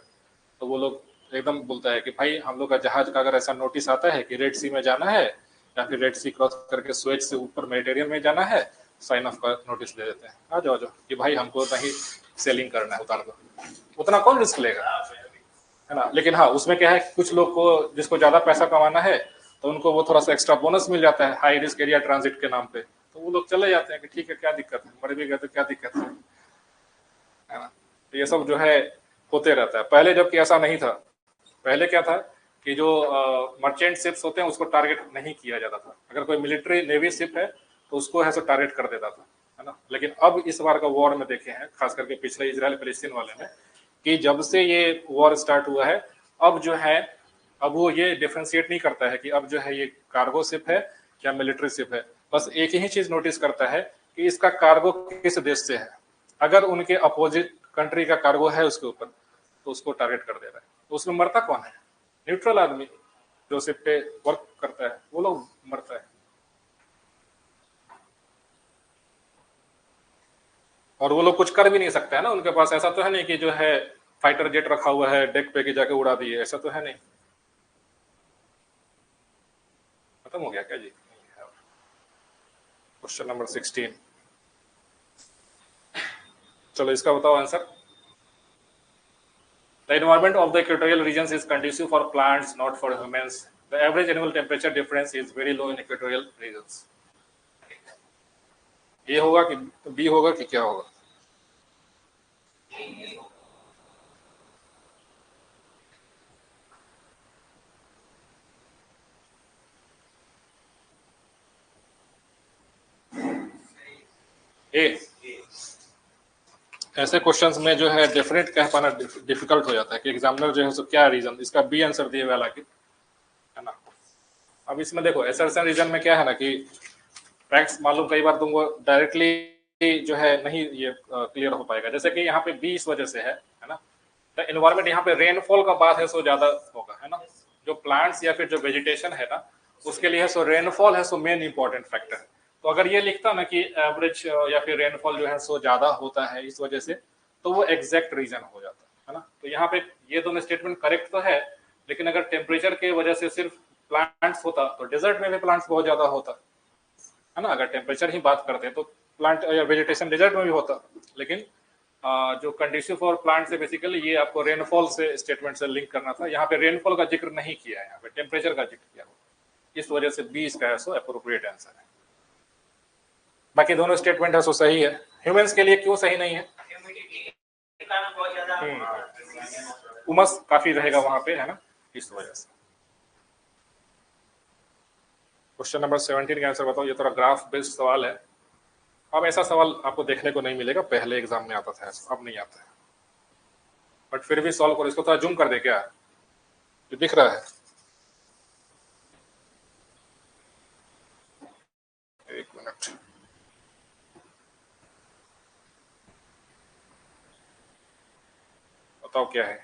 तो वो लोग एकदम बोलता है कि भाई हम लोग का जहाज का अगर ऐसा नोटिस आता है कि रेड सी में जाना है या फिर रेड सी क्रॉस करके स्वेज से ऊपर मेडिटेरियन में जाना है, साइन ऑफ का नोटिस दे देते हैं, आ जाओ जाओ कि भाई हमको नहीं सेलिंग करना है, उतार दो। उतना कौन रिस्क लेगा, है ना। लेकिन हाँ उसमें क्या है, कुछ लोग को जिसको ज्यादा पैसा कमाना है तो उनको वो थोड़ा सा एक्स्ट्रा बोनस मिल जाता है हाई रिस्क एरिया ट्रांजिट के नाम पे, तो वो लोग चले जाते हैं कि ठीक है क्या दिक्कत है, मर भी गए तो क्या दिक्कत है ना। तो ये सब जो है होते रहता है। पहले जबकि ऐसा नहीं था, पहले क्या था कि जो मर्चेंट शिप्स होते हैं उसको टारगेट नहीं किया जाता था, अगर कोई मिलिट्री नेवी शिप है तो उसको है सो टारगेट कर देता था, है ना। लेकिन अब इस बार का वॉर में देखे हैं, खास करके पिछले इजराइल फिलिस्तीन वाले में, कि जब से ये वॉर स्टार्ट हुआ है अब जो है, अब वो ये डिफ्रेंशिएट नहीं करता है कि अब जो है ये कार्गो शिप है या मिलिट्री शिप है, बस एक ही चीज नोटिस करता है कि इसका कार्गो किस देश से है। अगर उनके अपोजिट कंट्री का कार्गो है उसके ऊपर तो उसको टारगेट कर दे रहा है। तो उसमें मरता कौन है, न्यूट्रल आदमी जो शिप पे वर्क करता है वो लोग मरता है। और वो लोग कुछ कर भी नहीं सकते है ना, उनके पास ऐसा तो है नहीं कि जो है फाइटर जेट रखा हुआ है डेक पे कि जाके उड़ा दिए, ऐसा तो है नहीं। खत्म हो गया क्या जी। क्वेश्चन नंबर 16, चलो इसका बताओ answer. The environment of the equatorial regions is conducive for plants, not for humans. The average annual temperature difference is very low in equatorial regions. ये होगा कि बी होगा कि क्या होगा? ए। ऐसे क्वेश्चंस में जो है डेफिनेट कह पाना डिफिकल्ट हो जाता है कि एग्जामिनर जो है सो क्या रीजन, इसका बी आंसर दिए हुआ हालांकि, है ना। अब इसमें देखो असर्शन रीजन में क्या है ना कि फैक्ट्स मालूम कई बार तुमको डायरेक्टली जो है नहीं ये क्लियर हो पाएगा, जैसे कि यहाँ पे बी इस वजह से है ना, द एनवायरमेंट यहाँ पे रेनफॉल का बात है सो ज्यादा होगा, है ना। जो प्लांट्स या फिर जो वेजिटेशन है ना उसके लिए है सो रेनफॉल है सो मेन इंपॉर्टेंट फैक्टर। तो अगर ये लिखता ना कि एवरेज या फिर रेनफॉल जो है सो ज्यादा होता है इस वजह से, तो वो एग्जैक्ट रीजन हो जाता है ना। तो यहाँ पे ये दोनों स्टेटमेंट करेक्ट तो है, लेकिन अगर टेम्परेचर के वजह से सिर्फ प्लांट्स होता तो डेजर्ट में भी प्लांट्स बहुत ज्यादा होता, है ना। अगर टेम्परेचर ही बात करते हैं तो प्लांट या वेजिटेशन डेजर्ट में भी होता, लेकिन जो कंडीशन फॉर प्लांट से बेसिकली ये आपको रेनफॉल से स्टेटमेंट से लिंक करना था, यहाँ पे रेनफॉल का जिक्र नहीं किया है, यहाँ पे टेम्परेचर का जिक्र किया, इस वजह से बी इसका है सो अप्रोप्रिएट आंसर है। बाकी दोनों स्टेटमेंट है सो सही है। ह्यूमंस के लिए क्यों सही नहीं है? उमस काफी रहेगा वहां पे, है ना, इस वजह से। क्वेश्चन नंबर 17 का आंसर बताओ। ये थोड़ा ग्राफ बेस्ड सवाल है। अब ऐसा सवाल आपको देखने को नहीं मिलेगा, पहले एग्जाम में आता था, अब नहीं आता है, बट फिर भी सॉल्व करो। इसको थोड़ा जूम कर दे क्या, ये दिख रहा है? एक मिनट, बताओ क्या है।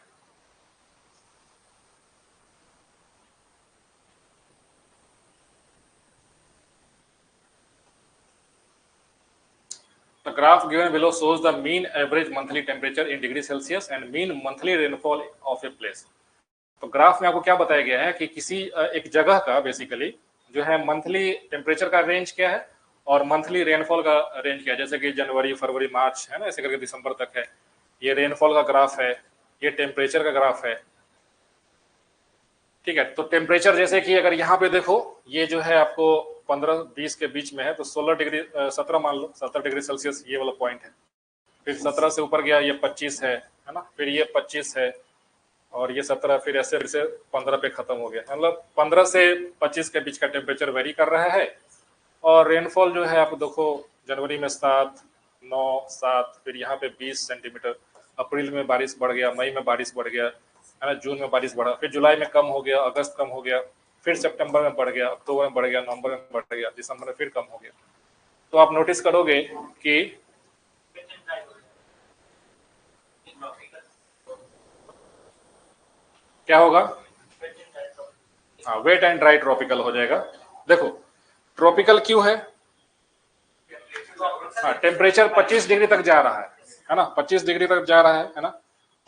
The graph given below shows the mean average monthly temperature in degree Celsius and mean monthly rainfall of a place. तो ग्राफ में आपको क्या बताया गया है कि किसी एक जगह का बेसिकली जो है मंथली टेम्परेचर का रेंज क्या है और मंथली रेनफॉल का रेंज क्या है। जैसे कि जनवरी फरवरी मार्च है ना, ऐसे करके दिसंबर तक है, ये रेनफॉल का ग्राफ है, ये टेम्परेचर का ग्राफ है, ठीक है। तो टेम्परेचर जैसे कि अगर यहाँ पे देखो ये जो है आपको 15-20 के बीच में है, तो 16 डिग्री 17 मान लो, 17 डिग्री सेल्सियस ये वाला पॉइंट है। फिर 17 से ऊपर गया ये 25 है ना, फिर ये 25 है और ये 17, फिर ऐसे फिर से 15 पे खत्म हो गया। मतलब 15 से 25 के बीच का टेम्परेचर वेरी कर रहा है। और रेनफॉल जो है आप देखो जनवरी में 7, 9, 7, फिर यहाँ पे 20 सेंटीमीटर, अप्रैल में बारिश बढ़ गया, मई में बारिश बढ़ गया, है ना, जून में बारिश बढ़ा, फिर जुलाई में कम हो गया, अगस्त कम हो गया, फिर सितंबर में बढ़ गया, अक्टूबर में बढ़ गया, नवंबर में बढ़ गया, दिसंबर में फिर कम हो गया। तो आप नोटिस करोगे कि क्या होगा, हाँ वेट एंड ड्राई ट्रॉपिकल हो जाएगा। देखो ट्रॉपिकल क्यों है, हाँ टेम्परेचर 25 डिग्री तक जा रहा है ना, 25 डिग्री तक जा रहा है ना।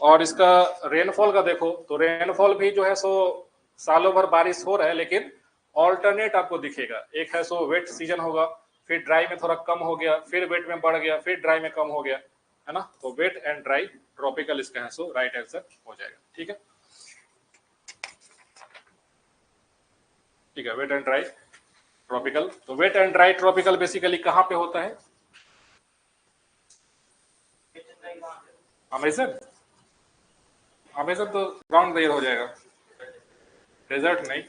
और इसका रेनफॉल का देखो तो रेनफॉल भी जो है सो सालों भर बारिश हो रहा है, लेकिन ऑल्टरनेट आपको दिखेगा, एक है सो वेट सीजन होगा, फिर ड्राई में थोड़ा कम हो गया, फिर वेट में बढ़ गया, फिर ड्राई में कम हो गया, है ना। तो वेट एंड ड्राई ट्रॉपिकल इसका है सो राइट आंसर हो जाएगा। ठीक है, ठीक है, वेट एंड ड्राई ट्रॉपिकल। तो wet and dry tropical basically कहाँ पे होता है, अमेजन, अमेजन तो ग्राउंड ईयर हो जाएगा, डेजर्ट नहीं।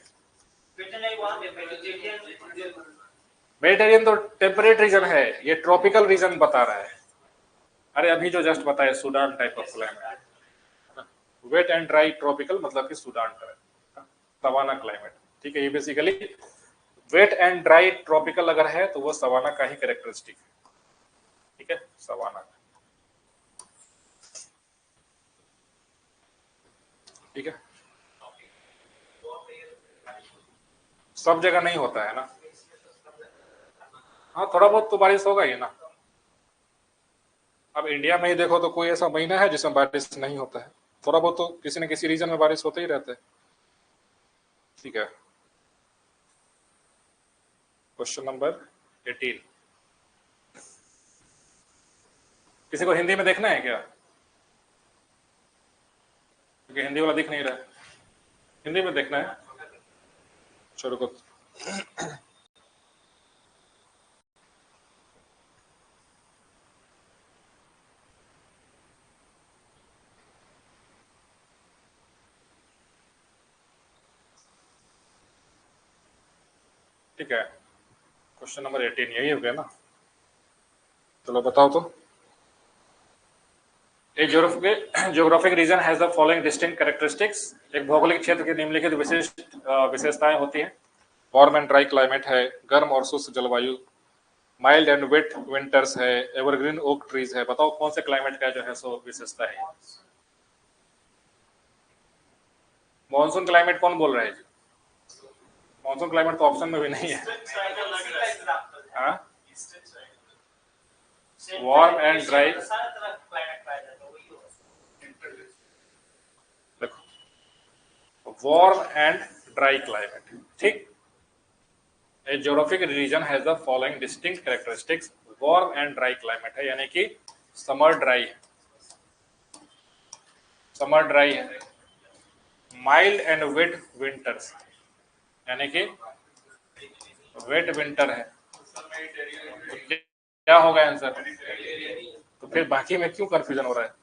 मेडिटेरियन तो टेम्परेट रीजन है, ये ट्रॉपिकल रीजन बता रहा है। अरे अभी जो जस्ट बताया Sudan type of climate, wet and dry tropical मतलब कि सूडान का सवाना क्लाइमेट। ठीक है, ये basically wet and dry tropical अगर है तो वो सवाना का ही कैरेक्टरिस्टिक है। ठीक है, सवाना, ठीक है, सब जगह नहीं होता है ना, हाँ थोड़ा बहुत तो बारिश होगा ही ना। अब इंडिया में ही देखो तो कोई ऐसा महीना है जिसमें बारिश नहीं होता है, थोड़ा बहुत तो किसी न किसी रीजन में बारिश होते ही रहता है। ठीक है, क्वेश्चन नंबर 18, किसी को हिंदी में देखना है क्या, क्योंकि हिंदी वाला दिख नहीं रहा है, हिंदी में देखना है। चलो को ठीक है, क्वेश्चन नंबर 18 यही हो गया ना। चलो बताओ तो, एक geographic region has the following distinct characteristics, एक भौगोलिक क्षेत्र की निम्नलिखित विशिष्ट विशेषताएं होती हैं। वार्म एंड ड्राई क्लाइमेट है, गर्म और शुष्क जलवायु, माइल्ड एंड वेट विंटर्स है, एवरग्रीन ओक ट्रीज है। बताओ कौन से क्लाइमेट का जो है सो विशेषता है। मॉनसून क्लाइमेट कौन बोल रहा है जी, मॉनसून क्लाइमेट तो ऑप्शन में भी नहीं है। हाँ, वार्म एंड ड्राई, देखो वार्म एंड ड्राई क्लाइमेट, ठीक। A geographic region has the following distinct characteristics, warm and dry climate है, यानी कि समर ड्राई है, समर ड्राई है, माइल्ड एंड वेट विंटर्स यानी कि वेट विंटर है। तो क्या होगा आंसर, तो फिर बाकी में क्यों कंफ्यूजन हो रहा है,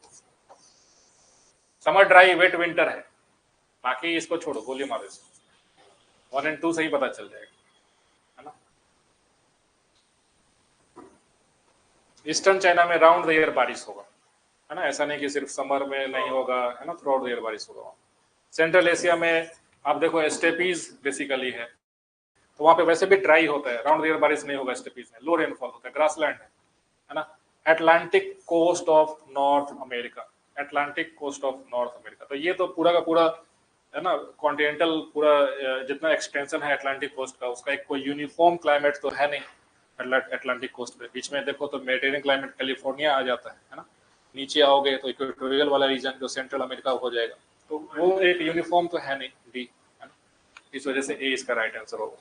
समर ड्राई वेट विंटर है, बाकी इसको छोड़ो, गोली मारो इसको, 1 and 2 से ही पता चल जाएगा, है ना। ईस्टर्न चाइना में राउंड द ईयर बारिश होगा, है ना, ऐसा नहीं कि सिर्फ समर में नहीं होगा, है ना, थ्रू आउट द ईयर बारिश होगा। सेंट्रल एशिया में आप देखो स्टेपीज बेसिकली है, तो वहां पे वैसे भी ड्राई होता है, राउंड द ईयर बारिश नहीं होगा स्टेपीज में, लो रेनफॉल होता है, ग्रासलैंड है ना। Atlantic coast of North America, Atlantic coast of North America, तो ये तो पूरा का पूरा है ना कॉन्टिनेंटल पूरा जितना एक्सटेंशन है अटलांटिक कोस्ट का, उसका एक कोई यूनिफॉर्म क्लाइमेट तो है नहीं अटलांटिक कोस्ट पे। बीच में देखो तो मेडिटेरियन क्लाइमेट कैलिफोर्निया आ जाता है ना, नीचे आओगे तो इक्वेटोरियल वाला रीजन जो सेंट्रल अमेरिका हो जाएगा, तो वो एक यूनिफॉर्म तो है नहीं डी, है ना, इस वजह से ए इसका राइट आंसर होगा।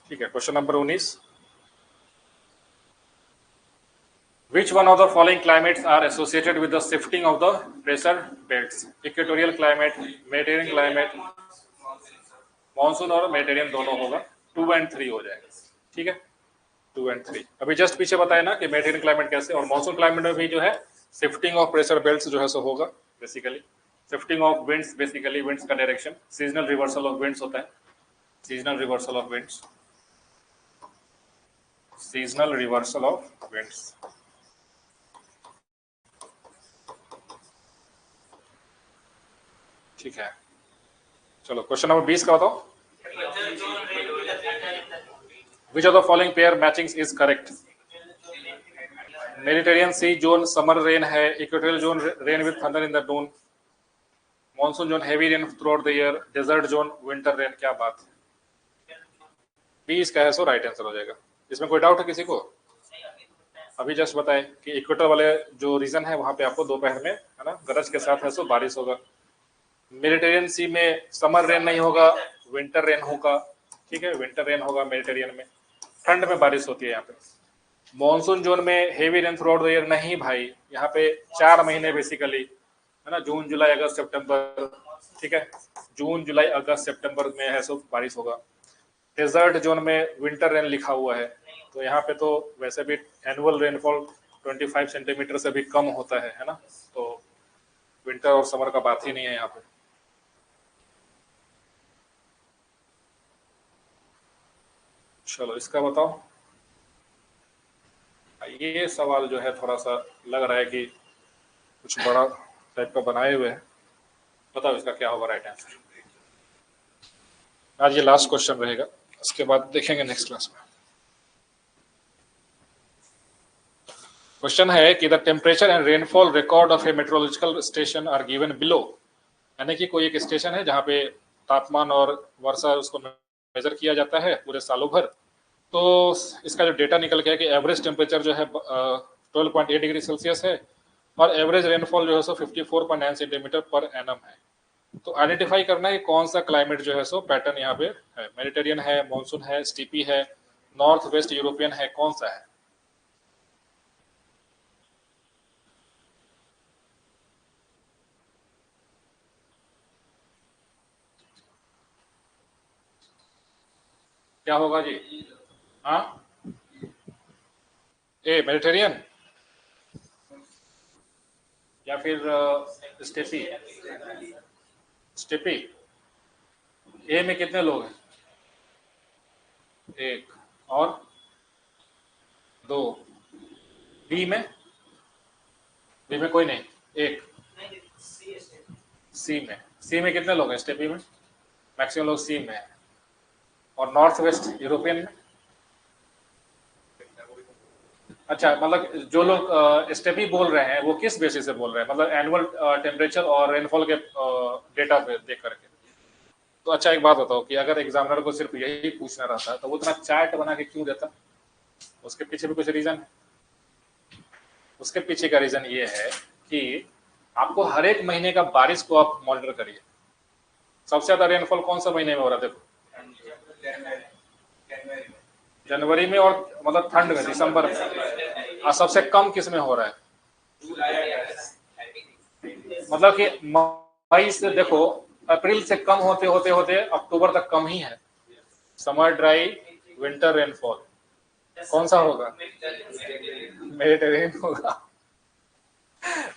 ठीक है, question number 19, Which one of the following climates are associated with the shifting of the pressure belts? Equatorial climate, Mediterranean climate, monsoon और मेडिटेरियन दोनों होगा, 2 and 3 हो जाएगा। ठीक है, 2 and 3 अभी जस्ट पीछे बताया ना कि मेडिटेरियन क्लाइमेट कैसे, और मानसून क्लाइमेट में भी जो है शिफ्टिंग ऑफ प्रेशर बेल्ट्स जो है सो होगा, basically shifting of winds, basically winds का direction, seasonal reversal of winds होता है, seasonal reversal of winds, seasonal reversal of winds. ठीक है, चलो क्वेश्चन नंबर 20 का बताओ। Which of the following pair matchings is correct? Mediterranean sea zone summer rain है, equatorial zone rain with thunder in the noon, monsoon zone heavy rain throughout the year, desert zone winter rain. क्या बात है, 20 का है सो right answer हो जाएगा। इसमें कोई डाउट है किसी को? अभी जस्ट बताए कि इक्वेटर वाले जो रीजन है वहां पे आपको दोपहर में है ना गरज के साथ है सो बारिश होगा। मेडिटेरियन सी में समर रेन नहीं होगा, विंटर रेन होगा। ठीक है, विंटर रेन होगा मेडिटेरियन में, ठंड में बारिश होती है यहाँ पे। मॉनसून जोन में heavy rain throughout the year नहीं भाई, यहाँ पे 4 महीने बेसिकली है ना, जून जुलाई अगस्त सितंबर। ठीक है, जून जुलाई अगस्त सितंबर में है सो बारिश होगा। डेजर्ट जोन में विंटर रेन लिखा हुआ है, तो यहाँ पे तो वैसे भी एनुअल रेनफॉल 25 सेंटीमीटर से भी कम होता है ना, तो विंटर और समर का बात ही नहीं है यहाँ पे। चलो इसका बताओ। ये सवाल जो है थोड़ा सा लग रहा है कि कुछ बड़ा टाइप का बनाए हुए हैं, बताओ इसका क्या होगा राइट आंसर। आज ये लास्ट क्वेश्चन रहेगा, उसके बाद देखेंगे नेक्स्ट क्लास में। क्वेश्चन है कि the temperature and rainfall record of a meteorological station are given below, यानी कि कोई एक स्टेशन है जहाँ पे तापमान और वर्षा उसको मेजर किया जाता है पूरे सालों भर। तो इसका जो डेटा निकल गया कि एवरेज टेम्परेचर जो है 12.8 डिग्री सेल्सियस है और एवरेज रेनफॉल जो है सो 54.9 सेंटीमीटर पर एनम है। तो आइडेंटिफाई करना है कि कौन सा क्लाइमेट जो है सो पैटर्न यहाँ पे है, मेडिटेरियन है, मॉनसून है, स्टीपी है, नॉर्थ वेस्ट यूरोपियन है, कौन सा है? क्या होगा जी? हाँ, ए मेडिटेरियन या फिर स्टेपी? स्टेपी। ए में कितने लोग हैं? एक और दो। बी में? बी में कोई नहीं, एक। सी में कितने लोग हैं स्टेपी में? मैक्सिमम लोग सी में है। और नॉर्थ वेस्ट यूरोपियन में? अच्छा, मतलब जो लोग स्टेपी बोल रहे हैं वो किस बेसिस से बोल रहे हैं, मतलब एनुअल टेम्परेचर और रेनफॉल के डेटा पे देख करके? तो अच्छा एक बात बताओ कि अगर एग्जामिनर को सिर्फ यही पूछना रहता तो वो इतना चार्ट बना के क्यों देता? उसके पीछे भी कुछ रीजन है। उसके पीछे का रीजन ये है कि आपको हर एक महीने का बारिश को आप मॉनिटर करिए। सबसे ज्यादा रेनफॉल कौन सा महीने में हो रहा है? देखो जनवरी में, और मतलब ठंड में दिसंबर में। और सबसे कम किस में हो रहा है? मतलब कि मई से देखो, अप्रैल से कम होते होते होते अक्टूबर तक कम ही है। समर ड्राई, विंटर रेनफॉल, कौन सा होगा? मेडिटेरियन होगा।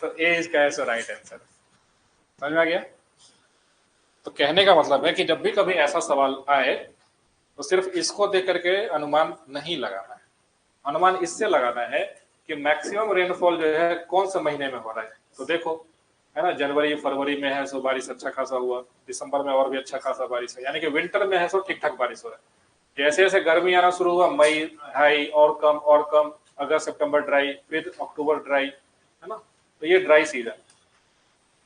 तो ए इसका है राइट आंसर। समझ में आ गया? तो कहने का मतलब है कि जब भी कभी ऐसा सवाल आए तो सिर्फ इसको देख करके अनुमान नहीं लगाना है। अनुमान इससे लगाना है कि मैक्सिमम रेनफॉल जो है कौन से महीने में हो रहा है। तो देखो है ना, जनवरी फरवरी में है सो बारिश अच्छा खासा हुआ, दिसंबर में और भी अच्छा खासा बारिश है, यानी कि विंटर में है सो ठीक ठाक बारिश हो रहा है। जैसे जैसे गर्मी आना शुरू हुआ, मई ढाई और कम, अगस्त सितंबर ड्राई, फिर अक्टूबर ड्राई, है ना, तो ये ड्राई सीजन।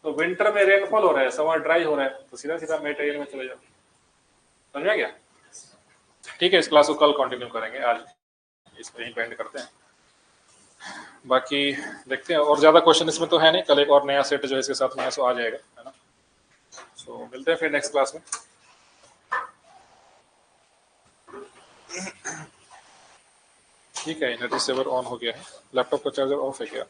तो विंटर में रेनफॉल हो रहा है, समर ड्राई हो रहा है, तो सीधा सीधा मेटेरियल में चले जाओ। समझ में गया? ठीक है, इस क्लास को कल कंटिन्यू करेंगे, आज इस पर ही पेंड करते हैं। बाकी देखते हैं, और ज्यादा क्वेश्चन इसमें तो है नहीं, कल एक और नया सेट जो है इसके साथ में है सो आ जाएगा, है ना। सो मिलते हैं फिर नेक्स्ट क्लास में। ठीक है, एनर्जी सेवर ऑन हो गया है, लैपटॉप का चार्जर ऑफ है क्या?